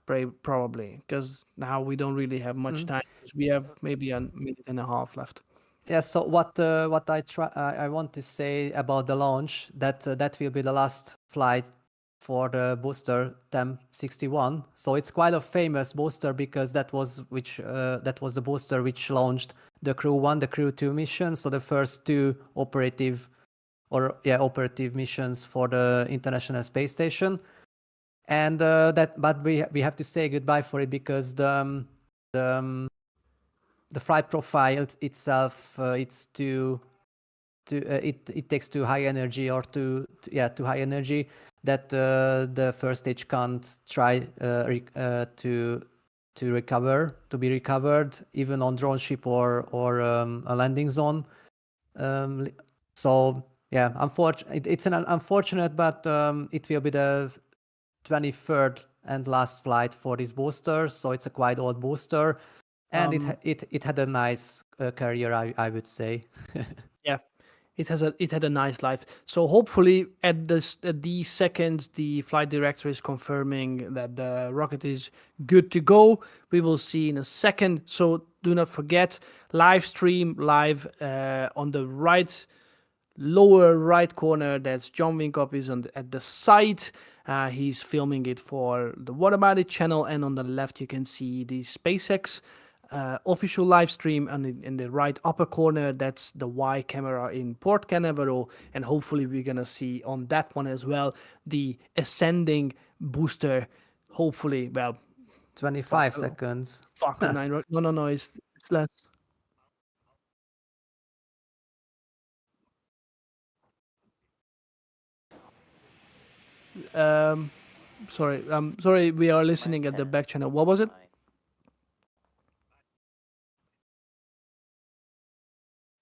Speaker 1: probably, because now we don't really have much
Speaker 2: Mhm.
Speaker 1: time 'cause we have maybe a minute and a half left.
Speaker 2: Yeah, so what I want to say about the launch, that will be the last flight for the booster TEM-61. So it's quite a famous booster because that was the booster which launched the Crew 1, the Crew 2 mission. So the first two operative missions for the International Space Station. And but we have to say goodbye for it because the the flight profile itself, it's it takes too high energy or too high energy that the first stage can't try to be recovered even on drone ship or a landing zone. So yeah, it's an unfortunate, but it will be the 23rd and last flight for this booster, so it's a quite old booster, and
Speaker 1: Um,
Speaker 2: it had a nice career, I would say.
Speaker 1: yeah, it had a nice life. So hopefully at these seconds, the flight director is confirming that the rocket is good to go. We will see in a second. So do not forget, live stream live on the right lower right corner. That's John Winkopp is at the site. He's filming it for the What About It channel, and on the left you can see the SpaceX official live stream, and in the right upper corner that's the Y camera in Port Canaveral, and hopefully we're gonna see on that one as well the ascending booster. Hopefully, well,
Speaker 2: 25 seconds.
Speaker 1: Falcon 9. No, it's less. Sorry, we are listening at the back channel. What was it?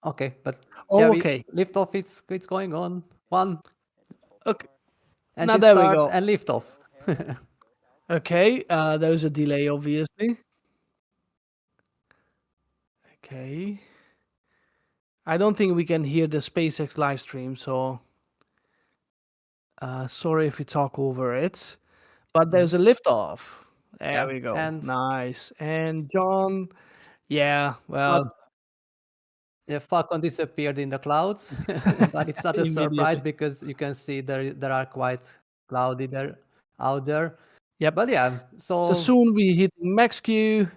Speaker 2: Okay, but
Speaker 1: Oh, okay.
Speaker 2: liftoff. It's going on. One.
Speaker 1: Okay.
Speaker 2: And
Speaker 1: Now
Speaker 2: just
Speaker 1: there we
Speaker 2: start
Speaker 1: go.
Speaker 2: and liftoff.
Speaker 1: Okay, there's a delay, obviously. Okay. I don't think we can hear the SpaceX live stream, so sorry if we talk over it. But there's a liftoff. There we go.
Speaker 2: And
Speaker 1: Nice. And John, yeah,
Speaker 2: But
Speaker 1: well,
Speaker 2: the Falcon disappeared in the clouds, but it's not a surprise
Speaker 1: immediately.
Speaker 2: because you can see there are quite cloudy there out there.
Speaker 1: Yep.
Speaker 2: But yeah,
Speaker 1: So
Speaker 2: so
Speaker 1: soon we hit max Q.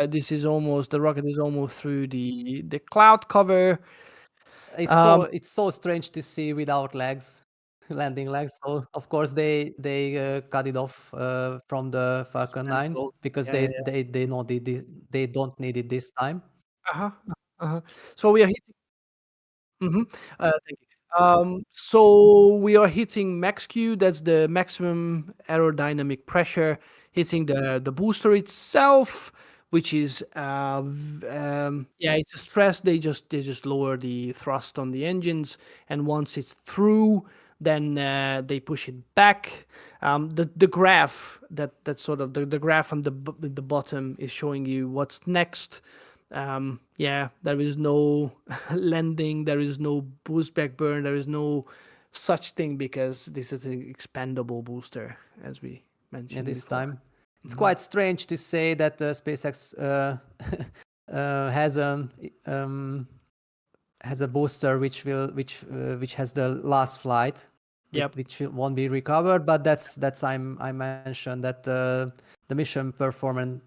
Speaker 1: This is almost the rocket is almost through the cloud cover.
Speaker 2: it's so strange to see without legs, landing legs. So of course they cut it off from the Falcon 9
Speaker 1: Dismantled.
Speaker 2: because
Speaker 1: Yeah, yeah, yeah.
Speaker 2: they know they don't need it this time.
Speaker 1: Uh-huh. Uh-huh. So we are hitting. Thank you. So we are hitting max Q. That's the maximum aerodynamic pressure hitting the booster itself, which is yeah, it's a stress. They just lower the thrust on the engines, and once it's through, then they push it back. The graph that sort of the graph on the bottom is showing you what's next. Yeah, there is no landing, there is no boost back burn, there is no such thing because this is an expandable booster, as we mentioned
Speaker 2: This
Speaker 1: before.
Speaker 2: time. It's quite strange to say that SpaceX has a booster which has the last flight,
Speaker 1: Yep.
Speaker 2: which won't be recovered. But that's I mentioned that the mission performance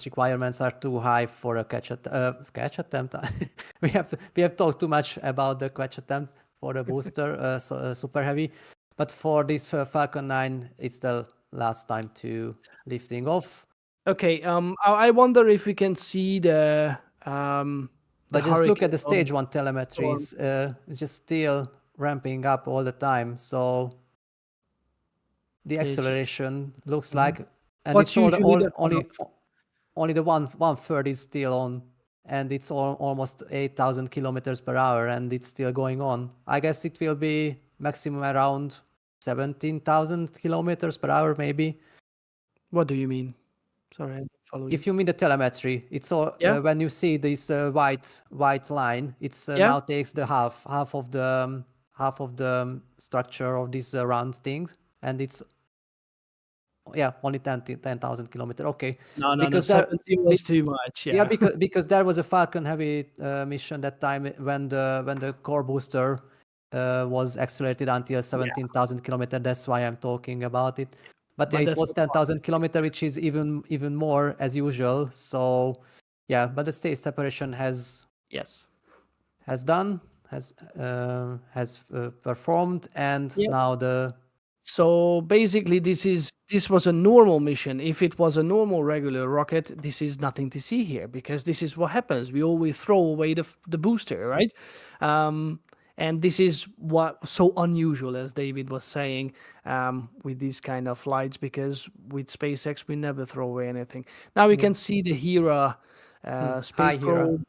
Speaker 2: requirements are too high for a catch attempt. we have talked too much about the catch attempt for the booster, super heavy. But for this Falcon 9, it's the last time to lifting off.
Speaker 1: Okay. I wonder if we can see the
Speaker 2: But just look at the
Speaker 1: hurricane
Speaker 2: stage 1 telemetry.
Speaker 1: on.
Speaker 2: It's just still ramping up all the time. So the
Speaker 1: They just
Speaker 2: acceleration looks like, and
Speaker 1: what's
Speaker 2: it's all,
Speaker 1: usually
Speaker 2: all
Speaker 1: the
Speaker 2: only the one third is still on, and it's almost 8,000 kilometers per hour, and it's still going on. I guess it will be maximum around 17,000 kilometers per hour, maybe.
Speaker 1: what do you mean? Sorry, I don't follow you.
Speaker 2: If you mean the telemetry, it's all
Speaker 1: Yeah.
Speaker 2: when you see this white line, it's
Speaker 1: Yeah.
Speaker 2: now takes the half of the structure of these round things, and it's only 10,000 kilometers. Okay,
Speaker 1: No,
Speaker 2: because
Speaker 1: 17 was too much.
Speaker 2: yeah,
Speaker 1: Yeah.
Speaker 2: because there was a Falcon Heavy mission that time when the core booster was accelerated until 17,000 kilometers. That's why I'm talking about it. But yeah, it
Speaker 1: that's
Speaker 2: was
Speaker 1: what
Speaker 2: 10,000 kilometers, which is even more as usual. So yeah, but the stage separation has
Speaker 1: yes.
Speaker 2: performed, and
Speaker 1: Yep.
Speaker 2: now the
Speaker 1: So basically, this was a normal mission. If it was a normal regular rocket, this is nothing to see here because this is what happens. We always throw away the booster, right? And this is what so unusual, as David was saying, with these kind of flights, because with SpaceX we never throw away anything. Now we can see the Hera space
Speaker 2: Hi Hera.
Speaker 1: probe.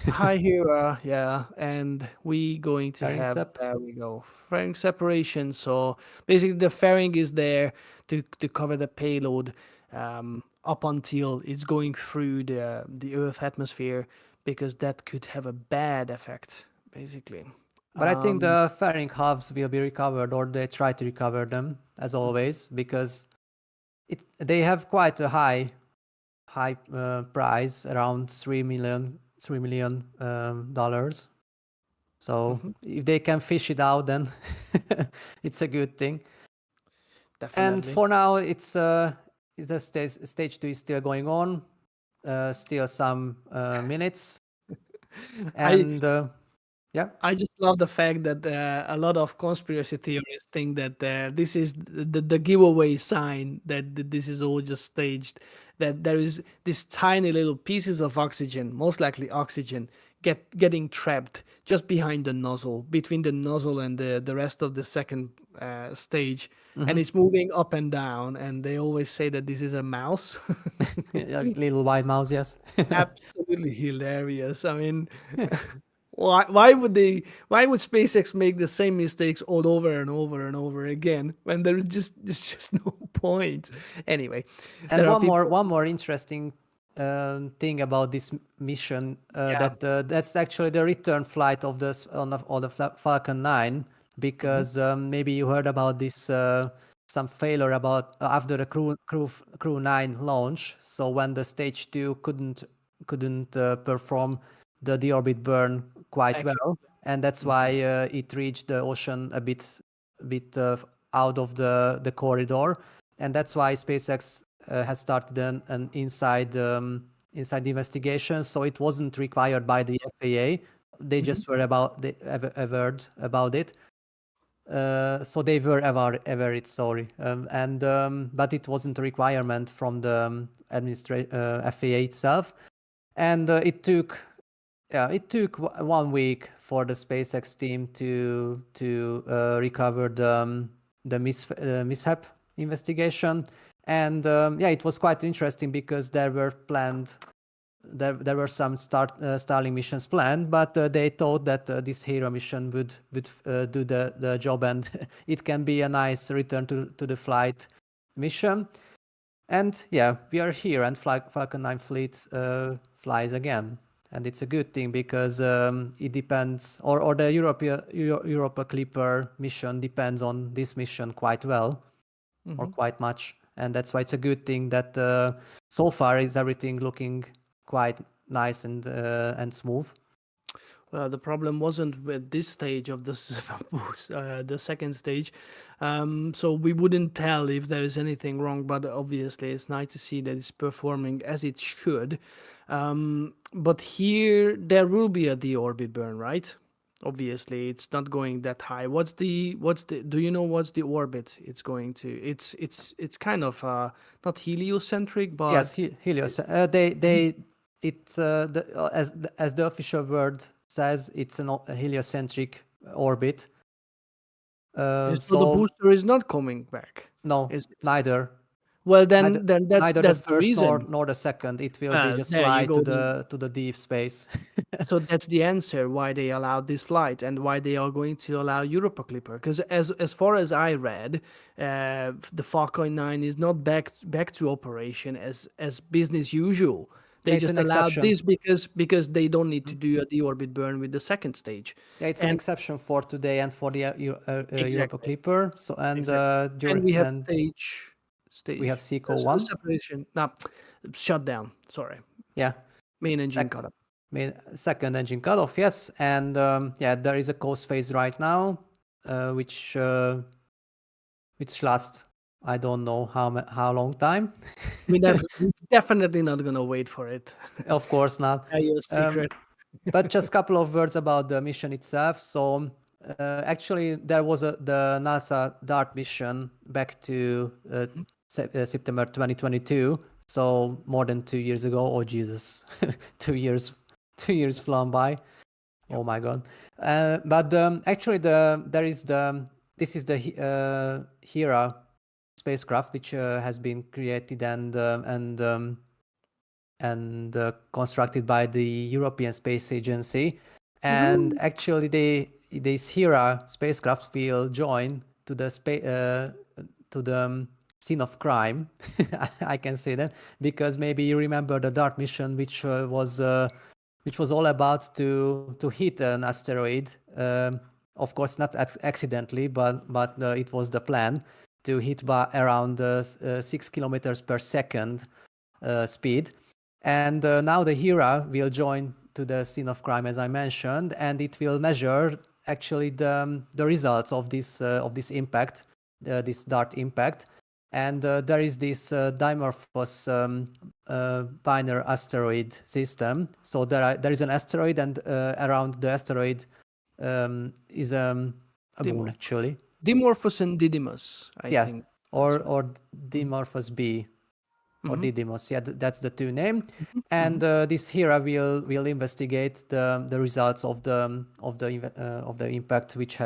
Speaker 1: Hi Hera, yeah, and we going to
Speaker 2: Fairing
Speaker 1: have
Speaker 2: sep.
Speaker 1: there we go fairing separation. So basically, the fairing is there to cover the payload up until it's going through the Earth atmosphere, because that could have a bad effect, basically.
Speaker 2: But I think the fairing halves will be recovered, or they try to recover them as always, because they have quite a high price, around $3 million dollars. So if they can fish it out, then it's a good thing.
Speaker 1: definitely.
Speaker 2: for now, it's the stage 2 is still going on, still some minutes, and yeah.
Speaker 1: I just love the fact that a lot of conspiracy theorists think that this is the giveaway sign that this is all just staged. That there is this tiny little pieces of oxygen, most likely oxygen, getting trapped just behind the nozzle, between the nozzle and the rest of the second stage, and it's moving up and down. And they always say that this is a mouse.
Speaker 2: Yeah, little white mouse, yes.
Speaker 1: Absolutely hilarious. I mean, why would SpaceX make the same mistakes all over and over and over again when there's just no point? Anyway,
Speaker 2: And
Speaker 1: there are
Speaker 2: one more interesting thing about this mission, that's actually the return flight of this on the Falcon 9, because maybe you heard about this some failure about after the crew 9 launch. So when the stage 2 couldn't perform the deorbit burn quite well, and that's why it reached the ocean a bit out of the corridor, and that's why SpaceX has started an inside investigation. So it wasn't required by the FAA. They just were aware about it. So they were aware it, sorry, but it wasn't a requirement from the FAA itself, and it took 1 week for the SpaceX team to recover the mishap investigation, and it was quite interesting because there were some Starlink missions planned, but they thought that this Hera mission would do the job, and it can be a nice return to the flight mission. And we are here, and Falcon 9 fleet flies again, and it's a good thing because it depends, or the Europa Clipper mission depends on this mission quite well, or quite much, and that's why it's a good thing that so far is everything looking quite nice and smooth.
Speaker 1: Well, the problem wasn't with this stage of the second stage, so we wouldn't tell if there is anything wrong. But obviously, it's nice to see that it's performing as it should. But here there will be a deorbit burn, right? Obviously, it's not going that high. Do you know what's the orbit it's going to? It's kind of not heliocentric, but
Speaker 2: Yes, Helios. It's as the official word says, it's a heliocentric orbit.
Speaker 1: so the booster is not coming back.
Speaker 2: No,
Speaker 1: Is it?
Speaker 2: neither.
Speaker 1: Well, then
Speaker 2: Neither
Speaker 1: that's
Speaker 2: the
Speaker 1: the
Speaker 2: first
Speaker 1: reason.
Speaker 2: nor the second. It will be just
Speaker 1: There you
Speaker 2: fly
Speaker 1: go.
Speaker 2: to the deep space.
Speaker 1: So that's the answer why they allowed this flight and why they are going to allow Europa Clipper. Because as far as I read, the Falcon 9 is not back to operation as business usual. They
Speaker 2: It's
Speaker 1: just
Speaker 2: an
Speaker 1: allowed
Speaker 2: exception.
Speaker 1: this because they don't need to do a deorbit burn with the second stage.
Speaker 2: Yeah, it's an exception for today and for the Europa
Speaker 1: Exactly.
Speaker 2: Clipper. So and
Speaker 1: And we have
Speaker 2: and
Speaker 1: stage.
Speaker 2: we have Seco
Speaker 1: the
Speaker 2: 1.
Speaker 1: separation. No, shut down. Sorry.
Speaker 2: Yeah,
Speaker 1: Main engine cut off.
Speaker 2: second engine cutoff. Yes, and there is a coast phase right now, which lasts, I don't know how long time.
Speaker 1: We're definitely not gonna wait for it.
Speaker 2: Of course not.
Speaker 1: Your secret.
Speaker 2: But just a couple of words about the mission itself. So actually, there was the NASA DART mission back to September 2022. So more than 2 years ago. Oh Jesus, 2 years flown by. Oh my God. But actually, this is the Hera spacecraft, which has been created and constructed by the European Space Agency. And actually, this Hera spacecraft will join to the scene of crime. I can say that because maybe you remember the DART mission, which was all about to hit an asteroid. Of course, not accidentally, but it was the plan to hit by around 6 kilometers per second speed. And now the Hera will join to the scene of crime, as I mentioned, and it will measure actually the results of this impact this DART impact. And there is this dimorphous binary asteroid system. So there is an asteroid, and around the asteroid is a moon, actually.
Speaker 1: Dimorphos and Didymos, I
Speaker 2: Yeah,
Speaker 1: think.
Speaker 2: or Dimorphos B, or Didymos. Yeah, that's the two name. And this Hera will investigate the results of the impact, which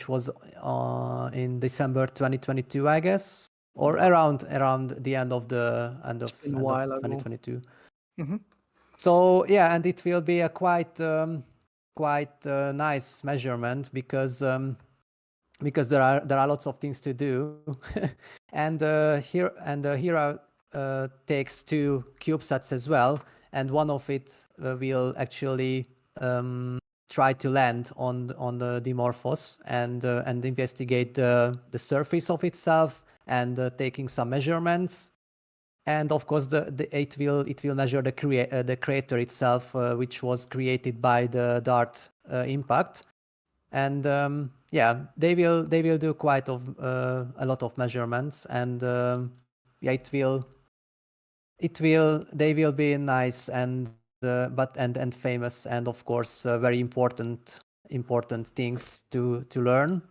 Speaker 2: was in December 2022, I guess, or around the end of
Speaker 1: been a while ago.
Speaker 2: 2022. So yeah, and it will be a quite nice measurement because there are lots of things to do, and Hera takes 2 CubeSats as well, and one of it will actually try to land on the Dimorphos and investigate the surface of itself and taking some measurements. And of course, it will measure the crater itself, which was created by the DART impact. And yeah, they will do quite a lot of measurements, and yeah, they will be nice and famous, and of course very important things to learn.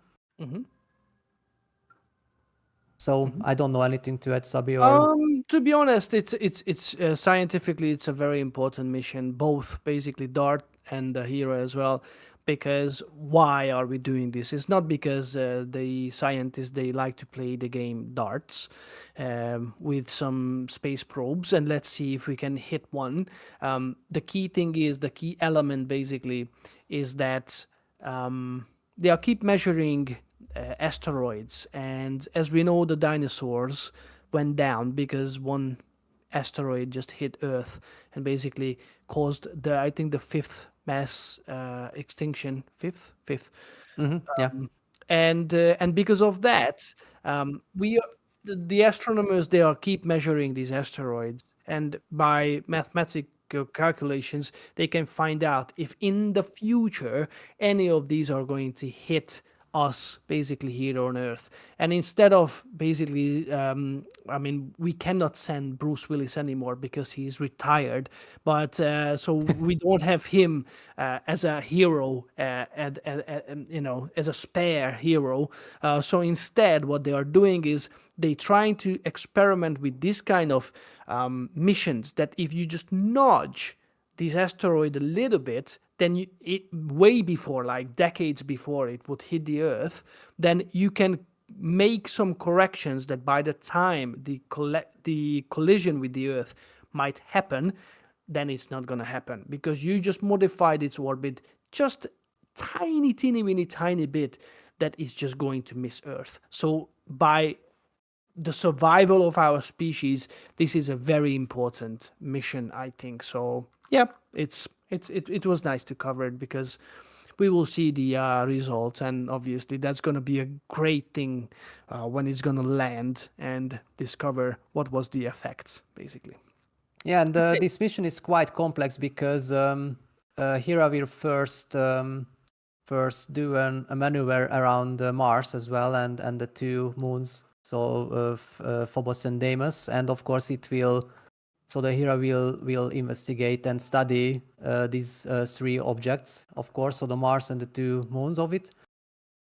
Speaker 2: So I don't know anything to add, Szabi, or
Speaker 1: To be honest, it's scientifically it's a very important mission, both basically DART and the Hera as well. Because why are we doing this? It's not because the scientists they like to play the game darts with some space probes and let's see if we can hit one. The key element basically is that they are keep measuring asteroids, and as we know, the dinosaurs went down because one asteroid just hit Earth and basically caused I think the fifth mass extinction. Fifth.
Speaker 2: yeah.
Speaker 1: And because of that, we the astronomers they are keep measuring these asteroids, and by mathematical calculations they can find out if in the future any of these are going to hit us basically here on Earth. And instead of basically I mean, we cannot send Bruce Willis anymore because he's retired, but so we don't have him as a hero and you know, as a spare hero. So instead what they are doing is they trying to experiment with this kind of missions, that if you just nudge this asteroid a little bit, then way before, like decades before it would hit the Earth, then you can make some corrections that by the time the collision with the Earth might happen, then it's not going to happen because you just modified its orbit just tiny bit that is just going to miss Earth. So by the survival of our species, this is a very important mission, I think. So yeah, it was nice to cover it because we will see the results, and obviously that's going to be a great thing when it's going to land and discover what was the effects, basically.
Speaker 2: Yeah, and this mission is quite complex because Hera will first do a maneuver around Mars as well, and the 2 moons, so Phobos and Deimos, and of course the Hera will investigate and study these 3 objects, of course, so the Mars and the 2 moons of it.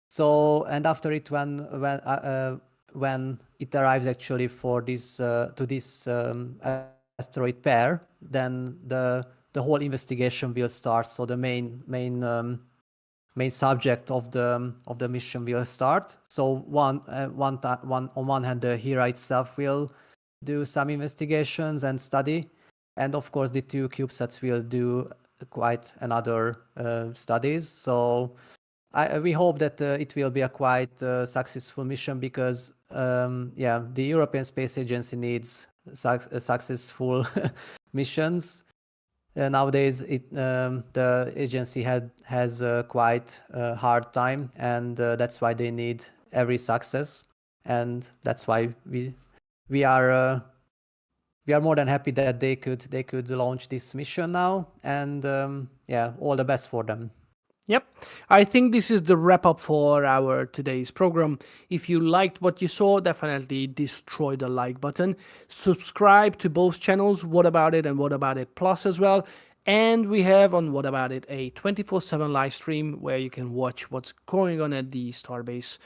Speaker 2: So, and after it, when it arrives actually for this to this asteroid pair, then the whole investigation will start. So the main subject of the mission will start. So on one hand, the Hera itself will do some investigations and study, and of course the 2 CubeSats will do quite another studies. So we hope that it will be a quite successful mission because yeah, the European Space Agency needs successful missions. Nowadays, the agency has quite a hard time, and that's why they need every success, and that's why we are more than happy that they could launch this mission now, and yeah, all the best for them.
Speaker 1: Yep. I think this is the wrap up for our today's program. If you liked what you saw, definitely destroy the like button. Subscribe to both channels, What About It and What About It Plus as well. And we have on What About It a 24/7 live stream where you can watch what's going on at the Starbase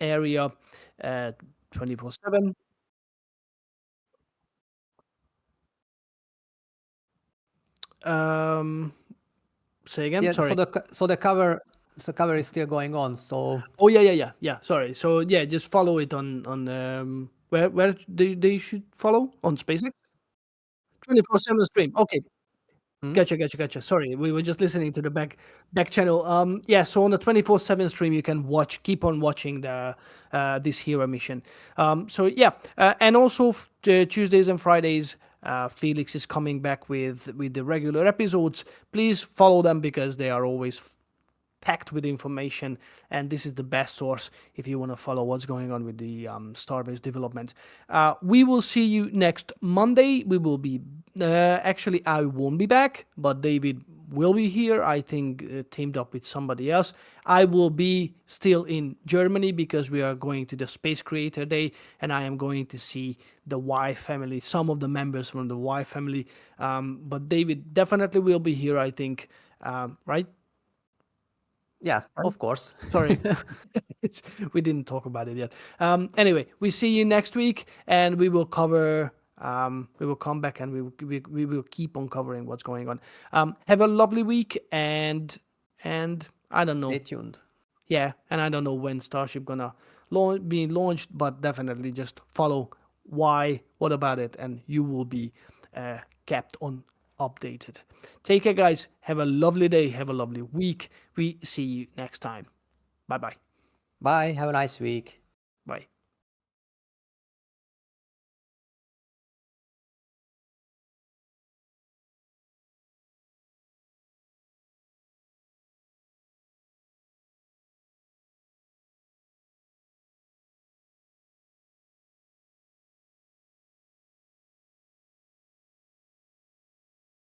Speaker 1: area 24/7. Um, say again,
Speaker 2: Yeah,
Speaker 1: sorry.
Speaker 2: so the cover is still going on. So
Speaker 1: Oh yeah. Sorry. So yeah, just follow it on where they should follow on SpaceX 24/7 stream. Okay,
Speaker 2: hmm?
Speaker 1: gotcha. Sorry, we were just listening to the back channel. Yeah. So on the 24/7 stream, you can keep on watching the this Hera mission. So yeah, and also Tuesdays and Fridays. Felix is coming back with the regular episodes. Please follow them because they are always packed with information, and this is the best source if you want to follow what's going on with the Starbase development. We will see you next Monday. We will be actually, I won't be back, but David will be here. I think teamed up with somebody else. I will be still in Germany because we are going to the Space Creator Day, and I am going to see the Y family, some of the members from the Y family. But David definitely will be here, I think. Right?
Speaker 2: yeah,
Speaker 1: Right?
Speaker 2: of course.
Speaker 1: Sorry, we didn't talk about it yet. Anyway, we see you next week, and we will cover. We will come back and we will keep on covering what's going on. Have a lovely week, and I don't know.
Speaker 2: Stay tuned.
Speaker 1: Yeah, and I don't know when Starship gonna be launched, but definitely just follow why, what about it, and you will be kept on updated. Take care, guys. Have a lovely day. Have a lovely week. We see you next time. Bye bye.
Speaker 2: Bye. Have a nice week.
Speaker 1: Bye.